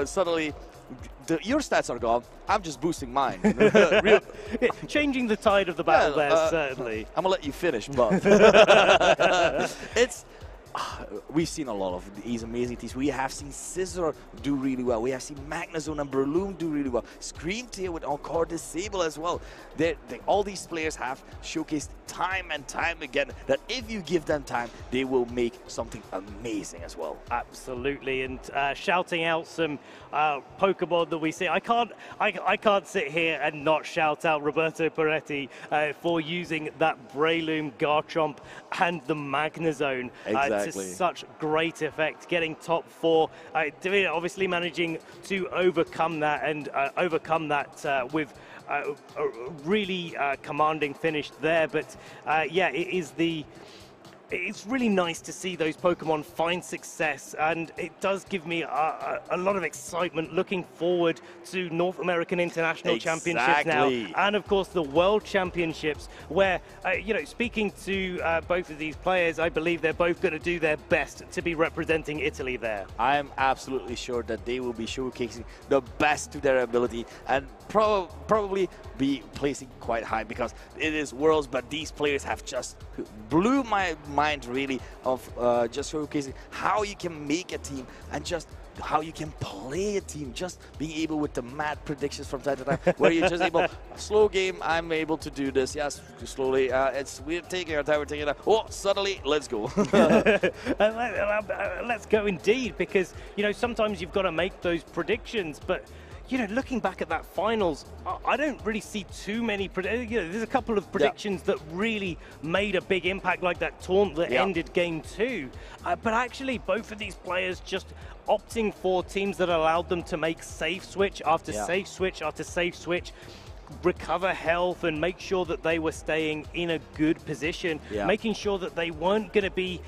suddenly your stats are gone. I'm just boosting mine. Changing the tide of the battle there, certainly. I'm gonna let you finish, but it's. We've seen a lot of these amazing teams. We have seen Scizor do really well. We have seen Magnezone and Breloom do really well. Scream Tail with Encore Disable as well. All these players have showcased time and time again that if you give them time, they will make something amazing as well. Absolutely, and shouting out some Pokemon that we see. I can't sit here and not shout out Roberto Peretti for using that Breloom, Garchomp, and the Magnezone. Exactly. To such great effect, getting top four. Obviously managing to overcome that and with a really commanding finish there. But yeah, it's really nice to see those Pokemon find success, and it does give me a lot of excitement looking forward to North American International Championships now, and of course the World Championships, where, you know, speaking to both of these players, I believe they're both going to do their best to be representing Italy there. I am absolutely sure that they will be showcasing the best to their ability and probably be placing quite high because it is Worlds, but these players have just blew my mind really of just showcasing how you can make a team and just how you can play a team, just being able with the mad predictions from time to time, where you're just able, slow game, I'm able to do this, yes, slowly, we're taking our time, we're taking it, oh, suddenly, let's go. Let's go indeed, because, you know, sometimes you've got to make those predictions, but you know, looking back at that finals, I don't really see too many. You know, there's a couple of predictions that really made a big impact, like that taunt that ended game 2. But actually, both of these players just opting for teams that allowed them to make safe switch after safe switch after safe switch, recover health and make sure that they were staying in a good position, making sure that they weren't going to be,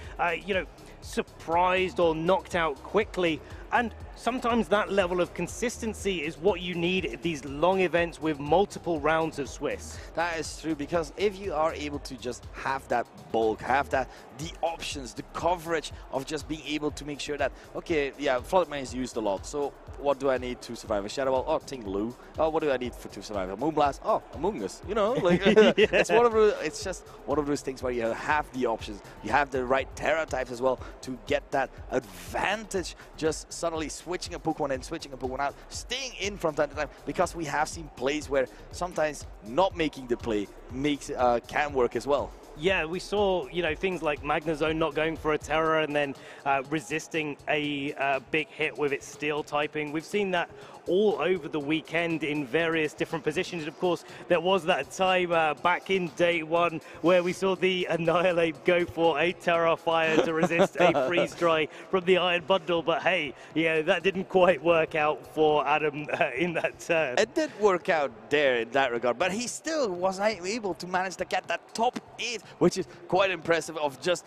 you know, surprised or knocked out quickly. And sometimes that level of consistency is what you need at these long events with multiple rounds of Swiss. That is true, because if you are able to just have that bulk, have that, the options, the coverage of just being able to make sure that, okay, yeah, Flood Mane is used a lot, so what do I need to survive a Shadow Ball? Oh, Ting Lu. Oh, what do I need to survive a Moonblast? Oh, Among Us. You know, like it's just one of those things where you have the options, you have the right Terra types as well to get that advantage. Just suddenly switching a Pokemon in, switching a Pokemon out, staying in from time to time, because we have seen plays where sometimes not making the play makes can work as well. Yeah, we saw, you know, things like Magnezone not going for a Terror and then resisting a big hit with its Steel typing. We've seen that all over the weekend in various different positions. And of course, there was that time back in day 1 where we saw the Annihilate go for a Terra Fire to resist a Freeze Dry from the Iron Bundle. But hey, yeah, that didn't quite work out for Adam in that turn. It did work out there in that regard, but he still was able to manage to get that top 8, which is quite impressive, of just,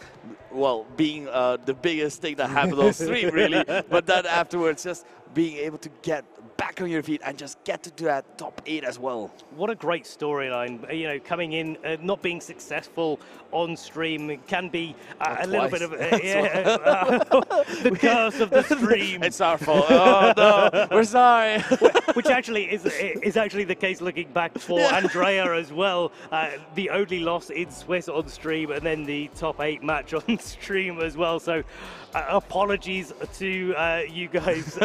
well, being the biggest thing that happened on stream, really. But then afterwards, just being able to get back back on your feet and just get to that top 8 as well. What a great storyline. You know, coming in, not being successful on stream can be a little bit of the curse of the stream. It's our fault. Oh no, we're sorry. Which actually is actually the case looking back for Andrea as well. The only loss in Swiss on stream, and then the top 8 match on stream as well. So apologies to you guys.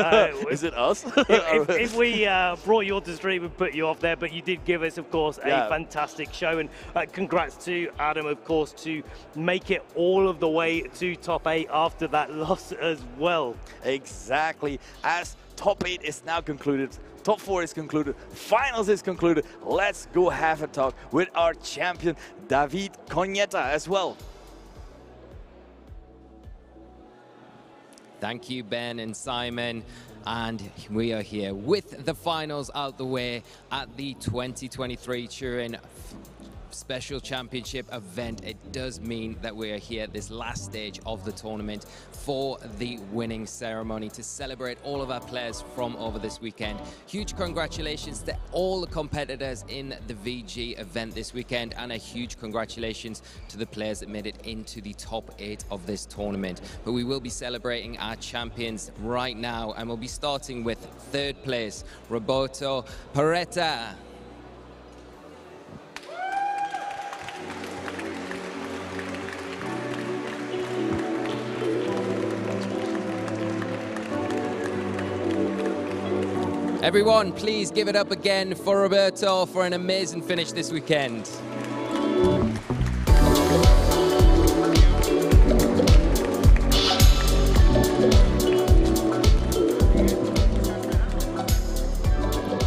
Is it us? if we brought you onto stream and put you off there, but you did give us, of course, a fantastic show. And congrats to Adam, of course, to make it all of the way to top 8 after that loss as well. Exactly. As top 8 is now concluded, top 4 is concluded, finals is concluded. Let's go have a talk with our champion, Davide Cognetta, as well. Thank you, Ben and Simon. And we are here with the finals out the way at the 2023 Turin Special Championship event. It does mean that we are here at this last stage of the tournament for the winning ceremony to celebrate all of our players from over this weekend. Huge congratulations to all the competitors in the VG event this weekend, and a huge congratulations to the players that made it into the top 8 of this tournament. But we will be celebrating our champions right now, and we'll be starting with 3rd place, Roberto Peretta. Everyone, please give it up again for Roberto for an amazing finish this weekend.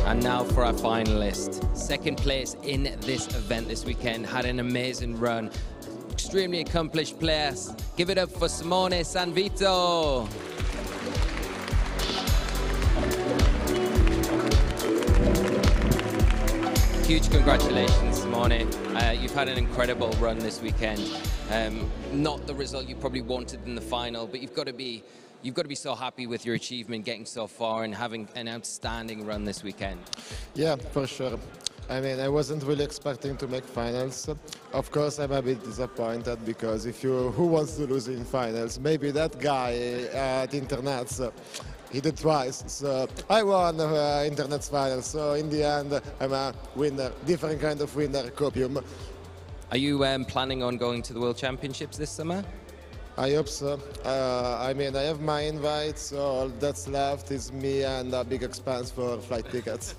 And now for our finalist. 2nd place in this event this weekend, had an amazing run. Extremely accomplished players. Give it up for Simone Sanvito. Huge congratulations, Simone. You've had an incredible run this weekend. Not the result you probably wanted in the final, but you've got to be so happy with your achievement, getting so far and having an outstanding run this weekend. Yeah, for sure. I mean, I wasn't really expecting to make finals. Of course, I'm a bit disappointed because who wants to lose in finals? Maybe that guy at Internets. He did twice, so I won Internet's finals. So in the end, I'm a winner, different kind of winner, copium. Are you planning on going to the World Championships this summer? I hope so. I mean, I have my invite, so all that's left is me and a big expense for flight tickets.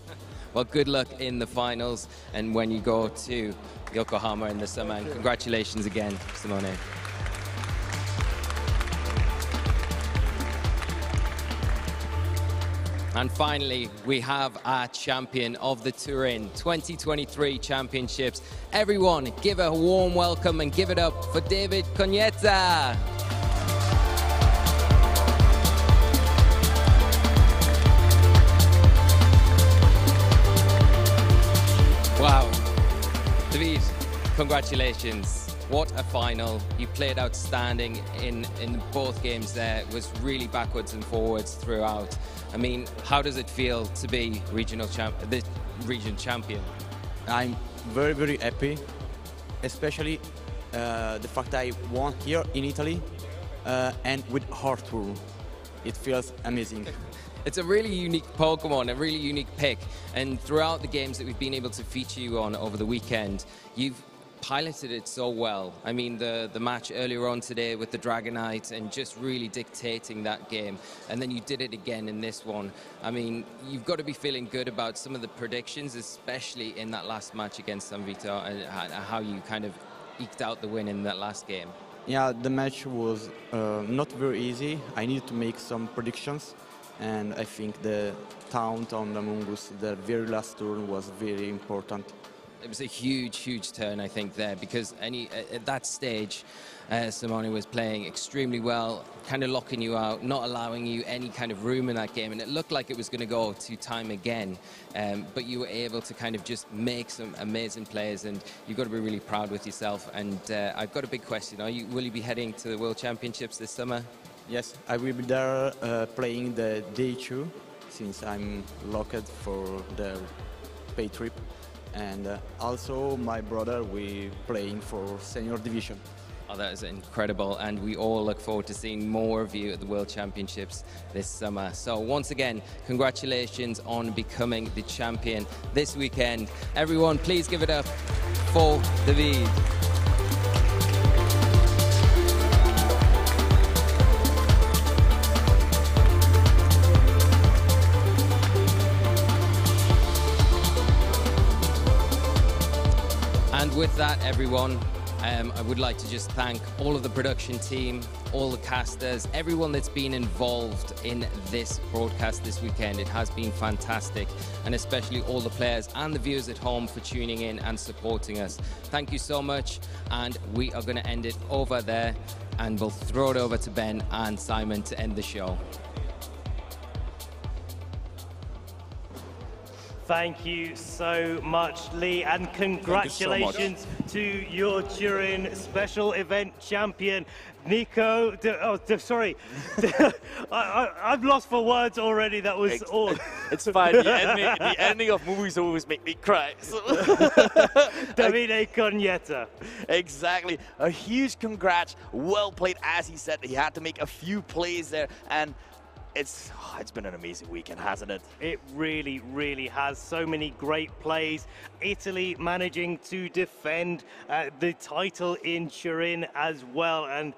Well, good luck in the finals and when you go to Yokohama in the summer. And congratulations again, Simone. And finally, we have our champion of the Turin 2023 Championships. Everyone, give a warm welcome and give it up for Davide Cognetta. Wow. David, congratulations. What a final. You played outstanding in both games there. It was really backwards and forwards throughout. I mean, how does it feel to be the region champion? I'm very, very happy, especially the fact I won here in Italy and with Arthur. It feels amazing. It's a really unique Pokemon, a really unique pick. And throughout the games that we've been able to feature you on over the weekend, you've piloted it so well. I mean, the match earlier on today with the Dragonite and just really dictating that game. And then you did it again in this one. I mean, you've got to be feeling good about some of the predictions, especially in that last match against Sanvito, and how you kind of eked out the win in that last game. Yeah, the match was not very easy. I needed to make some predictions. And I think the taunt on the Mungus, the very last turn, was very important. It was a huge, huge turn, I think, there, because at that stage, Simone was playing extremely well, kind of locking you out, not allowing you any kind of room in that game, and it looked like it was going to go to time again, but you were able to kind of just make some amazing plays, and you've got to be really proud with yourself. And I've got a big question. Will you be heading to the World Championships this summer? Yes, I will be there playing the day 2, since I'm locked for the pay trip. And also my brother, we playing for senior division. Oh, that is incredible, and we all look forward to seeing more of you at the World Championships this summer. So once again, congratulations on becoming the champion this weekend. Everyone, please give it up for David. And with that, everyone, I would like to just thank all of the production team, all the casters, everyone that's been involved in this broadcast this weekend. It has been fantastic, and especially all the players and the viewers at home for tuning in and supporting us. Thank you so much, and we are going to end it over there, and we'll throw it over to Ben and Simon to end the show. Thank you so much, Lee, and congratulations to your Turin special event champion, Nico. Sorry, I've lost for words already. That was all. It's fine. The ending of movies always make me cry. So. Davide Cognetta. Exactly. A huge congrats. Well played, as he said. He had to make a few plays there, and it's been an amazing weekend, hasn't it? It really, really has. So many great plays. Italy managing to defend the title in Turin as well. And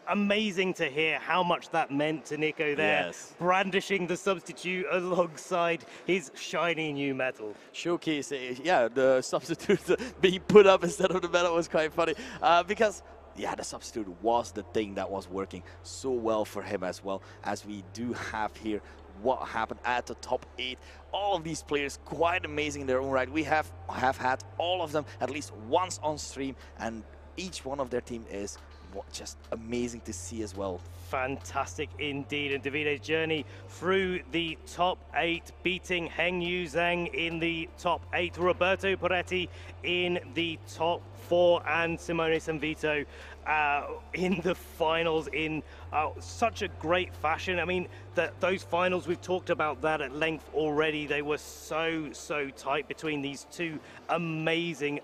amazing to hear how much that meant to Nico there. Yes. Brandishing the substitute alongside his shiny new medal. Showcase, yeah, the substitute being put up instead of the medal was quite funny. Because yeah, the substitute was the thing that was working so well for him, as well as we do have here what happened at the top 8. All of these players quite amazing in their own right. We have had all of them at least once on stream, and each one of their team is just amazing to see as well. Fantastic indeed, and Davide's journey through the top 8, beating Heng Yu Zhang in the top 8, Roberto Peretti in the top 4, and Simone Sanvito in the finals in such a great fashion. I mean, those finals, we've talked about that at length already. They were so tight between these two amazing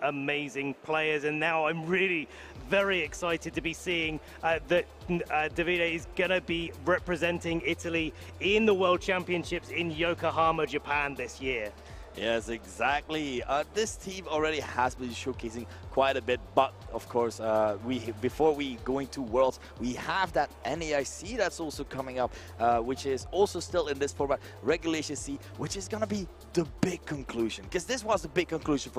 players, and now I'm really very excited to be seeing that Davide is going to be representing Italy in the World Championships in Yokohama, Japan this year. Yes, exactly. This team already has been showcasing quite a bit, but of course, before we go into Worlds, we have that NAIC that's also coming up, which is also still in this format, Regulation C, which is gonna be the big conclusion, because this was the big conclusion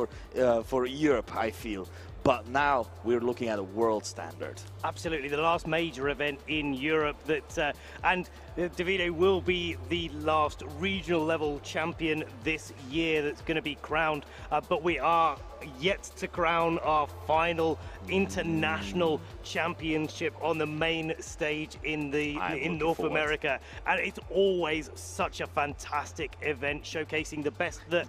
for Europe, I feel. But now we're looking at a world standard. Absolutely, the last major event in Europe that, and Davide will be the last regional level champion this year that's going to be crowned. But we are yet to crown our final international championship on the main stage in North America, and it's always such a fantastic event showcasing the best that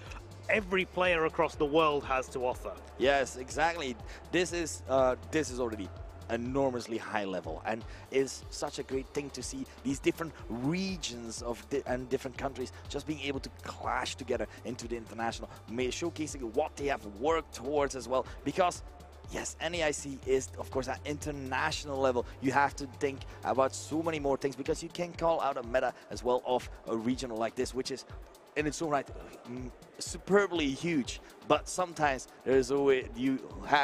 every player across the world has to offer. Yes, exactly. This is already enormously high level, and it's such a great thing to see these different regions and different countries just being able to clash together into the international, showcasing what they have worked towards as well. Because yes, NAIC is of course at international level. You have to think about so many more things, because you can call out a meta as well of a regional like this, which is in its own right superbly huge. But sometimes there's always,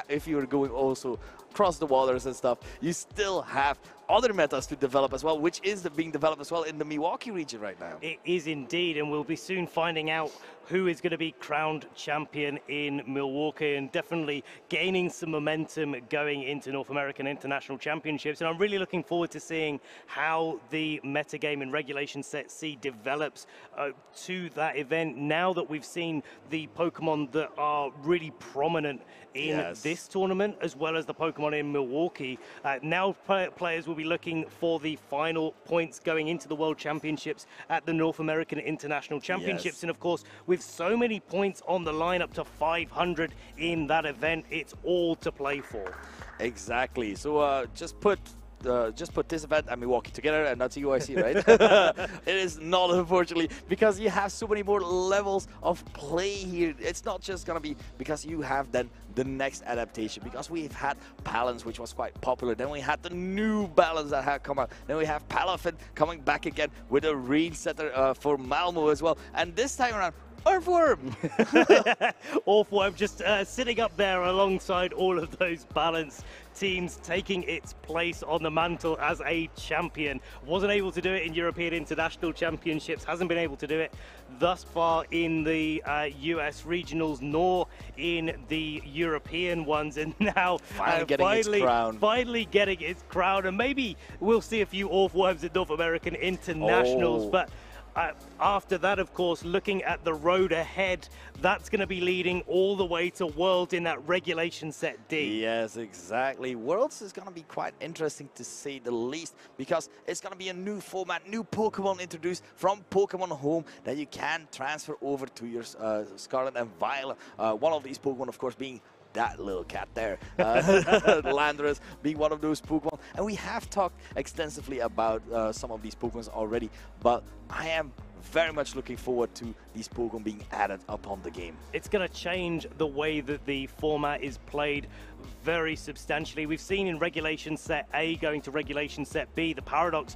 if you're going also across the waters and stuff, you still have other metas to develop as well, which is being developed as well in the Milwaukee region right now. It is indeed, and we'll be soon finding out who is going to be crowned champion in Milwaukee, and definitely gaining some momentum going into North American International Championships. And I'm really looking forward to seeing how the metagame in Regulation Set C develops to that event, now that we've seen the Pokemon that are really prominent in this tournament, as well as the Pokemon in Milwaukee. Now players will be looking for the final points going into the World Championships at the North American International Championships. And of course, with so many points on the line, up to 500 in that event, it's all to play for. Exactly. So just put just put this event and Milwaukee together and that's UIC, right? It is not, unfortunately, because you have so many more levels of play here. It's not just gonna be because you have then the next adaptation, because we've had Balance, which was quite popular. Then we had the new Balance that had come out. Then we have Palafin coming back again with a range setter for Malmo as well. And this time around, Earthworm! Earthworm just sitting up there alongside all of those Balance teams, taking its place on the mantle as a champion. Wasn't able to do it in European International Championships, hasn't been able to do it thus far in the US regionals, nor in the European ones, and now finally getting its crown, and maybe we'll see a few Earthworms at North American Internationals, but after that, of course, looking at the road ahead, that's going to be leading all the way to Worlds in that regulation set D. Yes, exactly. Worlds is going to be quite interesting to say the least, because it's going to be a new format, new Pokemon introduced from Pokemon Home that you can transfer over to your Scarlet and Violet. One of these Pokemon, of course, being that little cat there, Landorus being one of those Pokemon. And we have talked extensively about some of these Pokemon already, but I am very much looking forward to these Pokemon being added upon the game. It's going to change the way that the format is played very substantially. We've seen in Regulation Set A going to Regulation Set B, the Paradox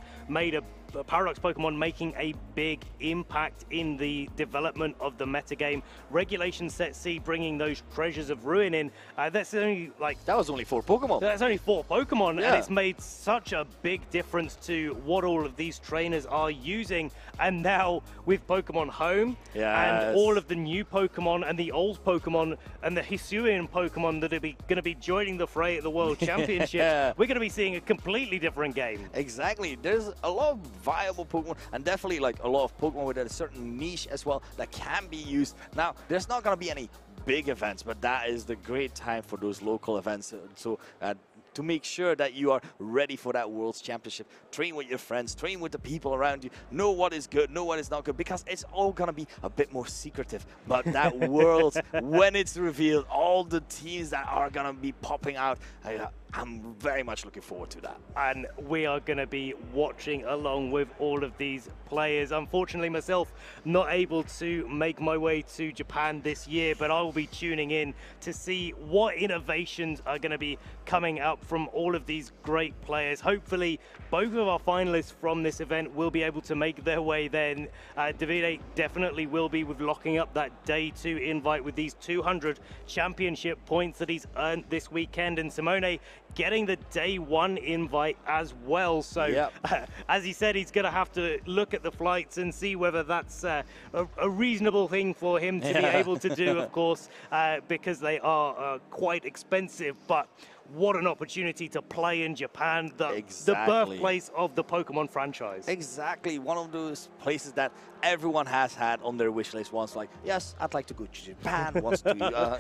Pokemon making a big impact in the development of the metagame. Regulation Set C bringing those Treasures of Ruin in. That's only like... That was only 4 Pokemon. That's only 4 Pokemon, yeah. And it's made such a big difference to what all of these trainers are using. And now with Pokemon Home, yes, and all of the new Pokemon and the old Pokemon and the Hisuian Pokemon that are going to be joining the fray at the World Championships, yeah, we're going to be seeing a completely different game. Exactly. There's a lot of viable Pokemon, and definitely like a lot of Pokemon with a certain niche as well that can be used. Now, there's not going to be any big events, but that is the great time for those local events. So to make sure that you are ready for that World's Championship. Train with your friends, train with the people around you, know what is good, know what is not good, because it's all going to be a bit more secretive. But that Worlds, when it's revealed, all the teams that are going to be popping out, I'm very much looking forward to that. And we are going to be watching along with all of these players. Unfortunately, myself, not able to make my way to Japan this year, but I will be tuning in to see what innovations are going to be coming up from all of these great players. Hopefully, both of our finalists from this event will be able to make their way then. Davide definitely will be, with locking up that Day 2 invite with these 200 championship points that he's earned this weekend, and Simone getting the Day 1 invite as well. So, yep, as he said, he's going to have to look at the flights and see whether that's a reasonable thing for him to be able to do, of course, because they are quite expensive. But what an opportunity to play in Japan, the birthplace of the Pokemon franchise. Exactly, one of those places that everyone has had on their wish list once, like, yes, I'd like to go to Japan, wants to,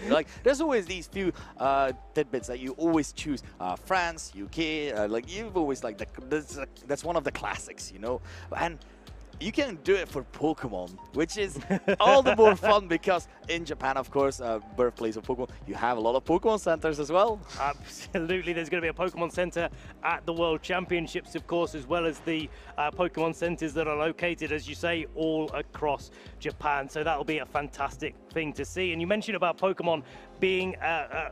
like, there's always these few tidbits that you always choose. France, UK, like, you've always, like, that's one of the classics, you know, and you can do it for Pokemon, which is all the more fun because in Japan, of course, birthplace of Pokemon, you have a lot of Pokemon centers as well. Absolutely, there's going to be a Pokemon center at the World Championships, of course, as well as the Pokemon centers that are located, as you say, all across Japan. So that'll be a fantastic thing to see. And you mentioned about Pokemon being a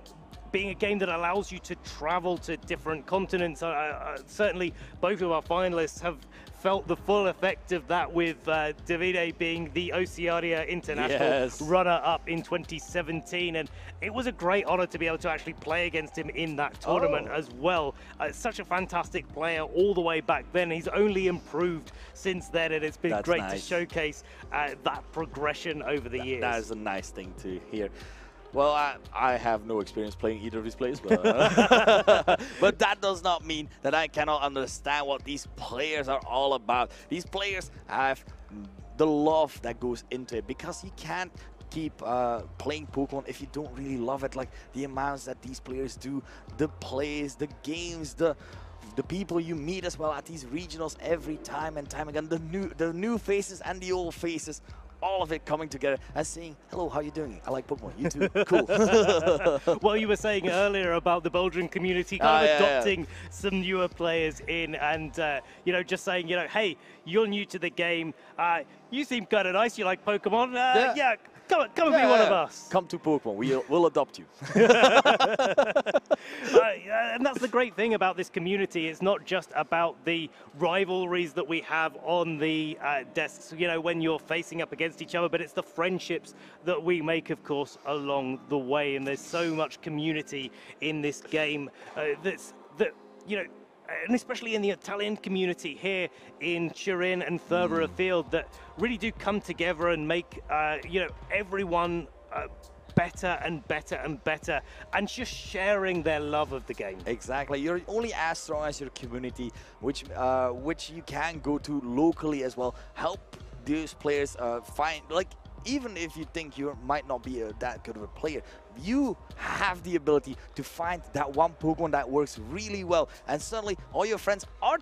game that allows you to travel to different continents. Certainly, both of our finalists have felt the full effect of that, with Davide being the Oceania International runner-up in 2017. And it was a great honor to be able to actually play against him in that tournament as well. Such a fantastic player all the way back then. He's only improved since then, and it's been great to showcase that progression over the years. That is a nice thing to hear. Well, I have no experience playing either of these players, but, but that does not mean that I cannot understand what these players are all about. These players have the love that goes into it, because you can't keep playing Pokemon if you don't really love it. Like, the amounts that these players do, the plays, the games, the people you meet as well at these regionals every time and time again, the new faces and the old faces. all of it coming together and saying, hello, how you doing? I like Pokemon. You too? Cool. Well, you were saying earlier about the Belgian community kind of adopting some newer players in and, you know, just saying, you know, hey, you're new to the game. You seem kind of nice. You like Pokemon. Yeah, come and be one of us. Come to Pokemon. We'll adopt you. And that's the great thing about this community. It's not just about the rivalries that we have on the desks, you know, when you're facing up against each other, but it's the friendships that we make, of course, along the way. And there's so much community in this game that, you know, and especially in the Italian community here in Turin and further afield, that really do come together and make, you know, everyone better and better and better, and just sharing their love of the game. Exactly. You're only as strong as your community, which you can go to locally as well. Help those players find, like, even if you think you might not be that good of a player, you have the ability to find that one Pokemon that works really well. And suddenly all your friends are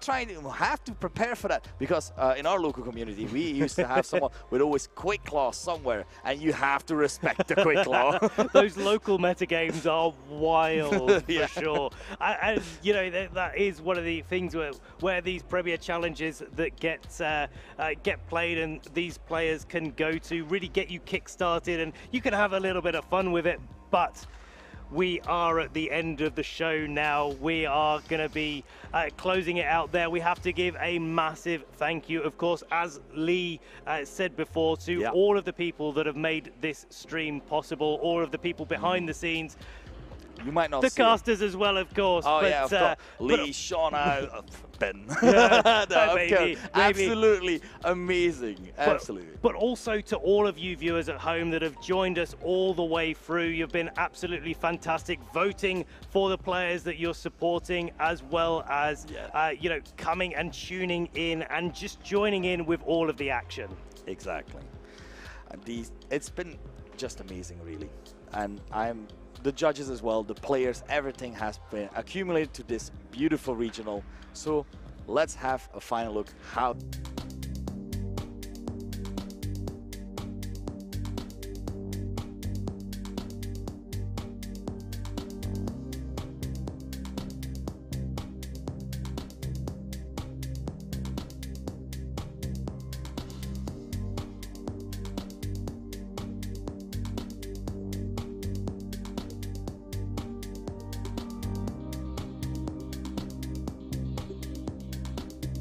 have to prepare for that, because in our local community, we used to have someone with always Quick Claw somewhere, and you have to respect the Quick Claw. Those local metagames are wild, for sure. And, you know, that is one of the things where these Premier Challenges that get played and these players can go to really get you kick-started, and you can have a little bit of fun with it. But we are at the end of the show now. We are going to be closing it out there. We have to give a massive thank you, of course, as Lee said before, to all of the people that have made this stream possible, all of the people behind the scenes. You might not the see casters as well, of course. Oh, but, yeah, of course. Lee, Shauna, Ben. Maybe. Absolutely amazing. Absolutely. But also to all of you viewers at home that have joined us all the way through. You've been absolutely fantastic, voting for the players that you're supporting, as well as, you know, coming and tuning in and just joining in with all of the action. Exactly. And it's been just amazing, really. And the judges as well, the players, everything has been accumulated to this beautiful regional. So let's have a final look how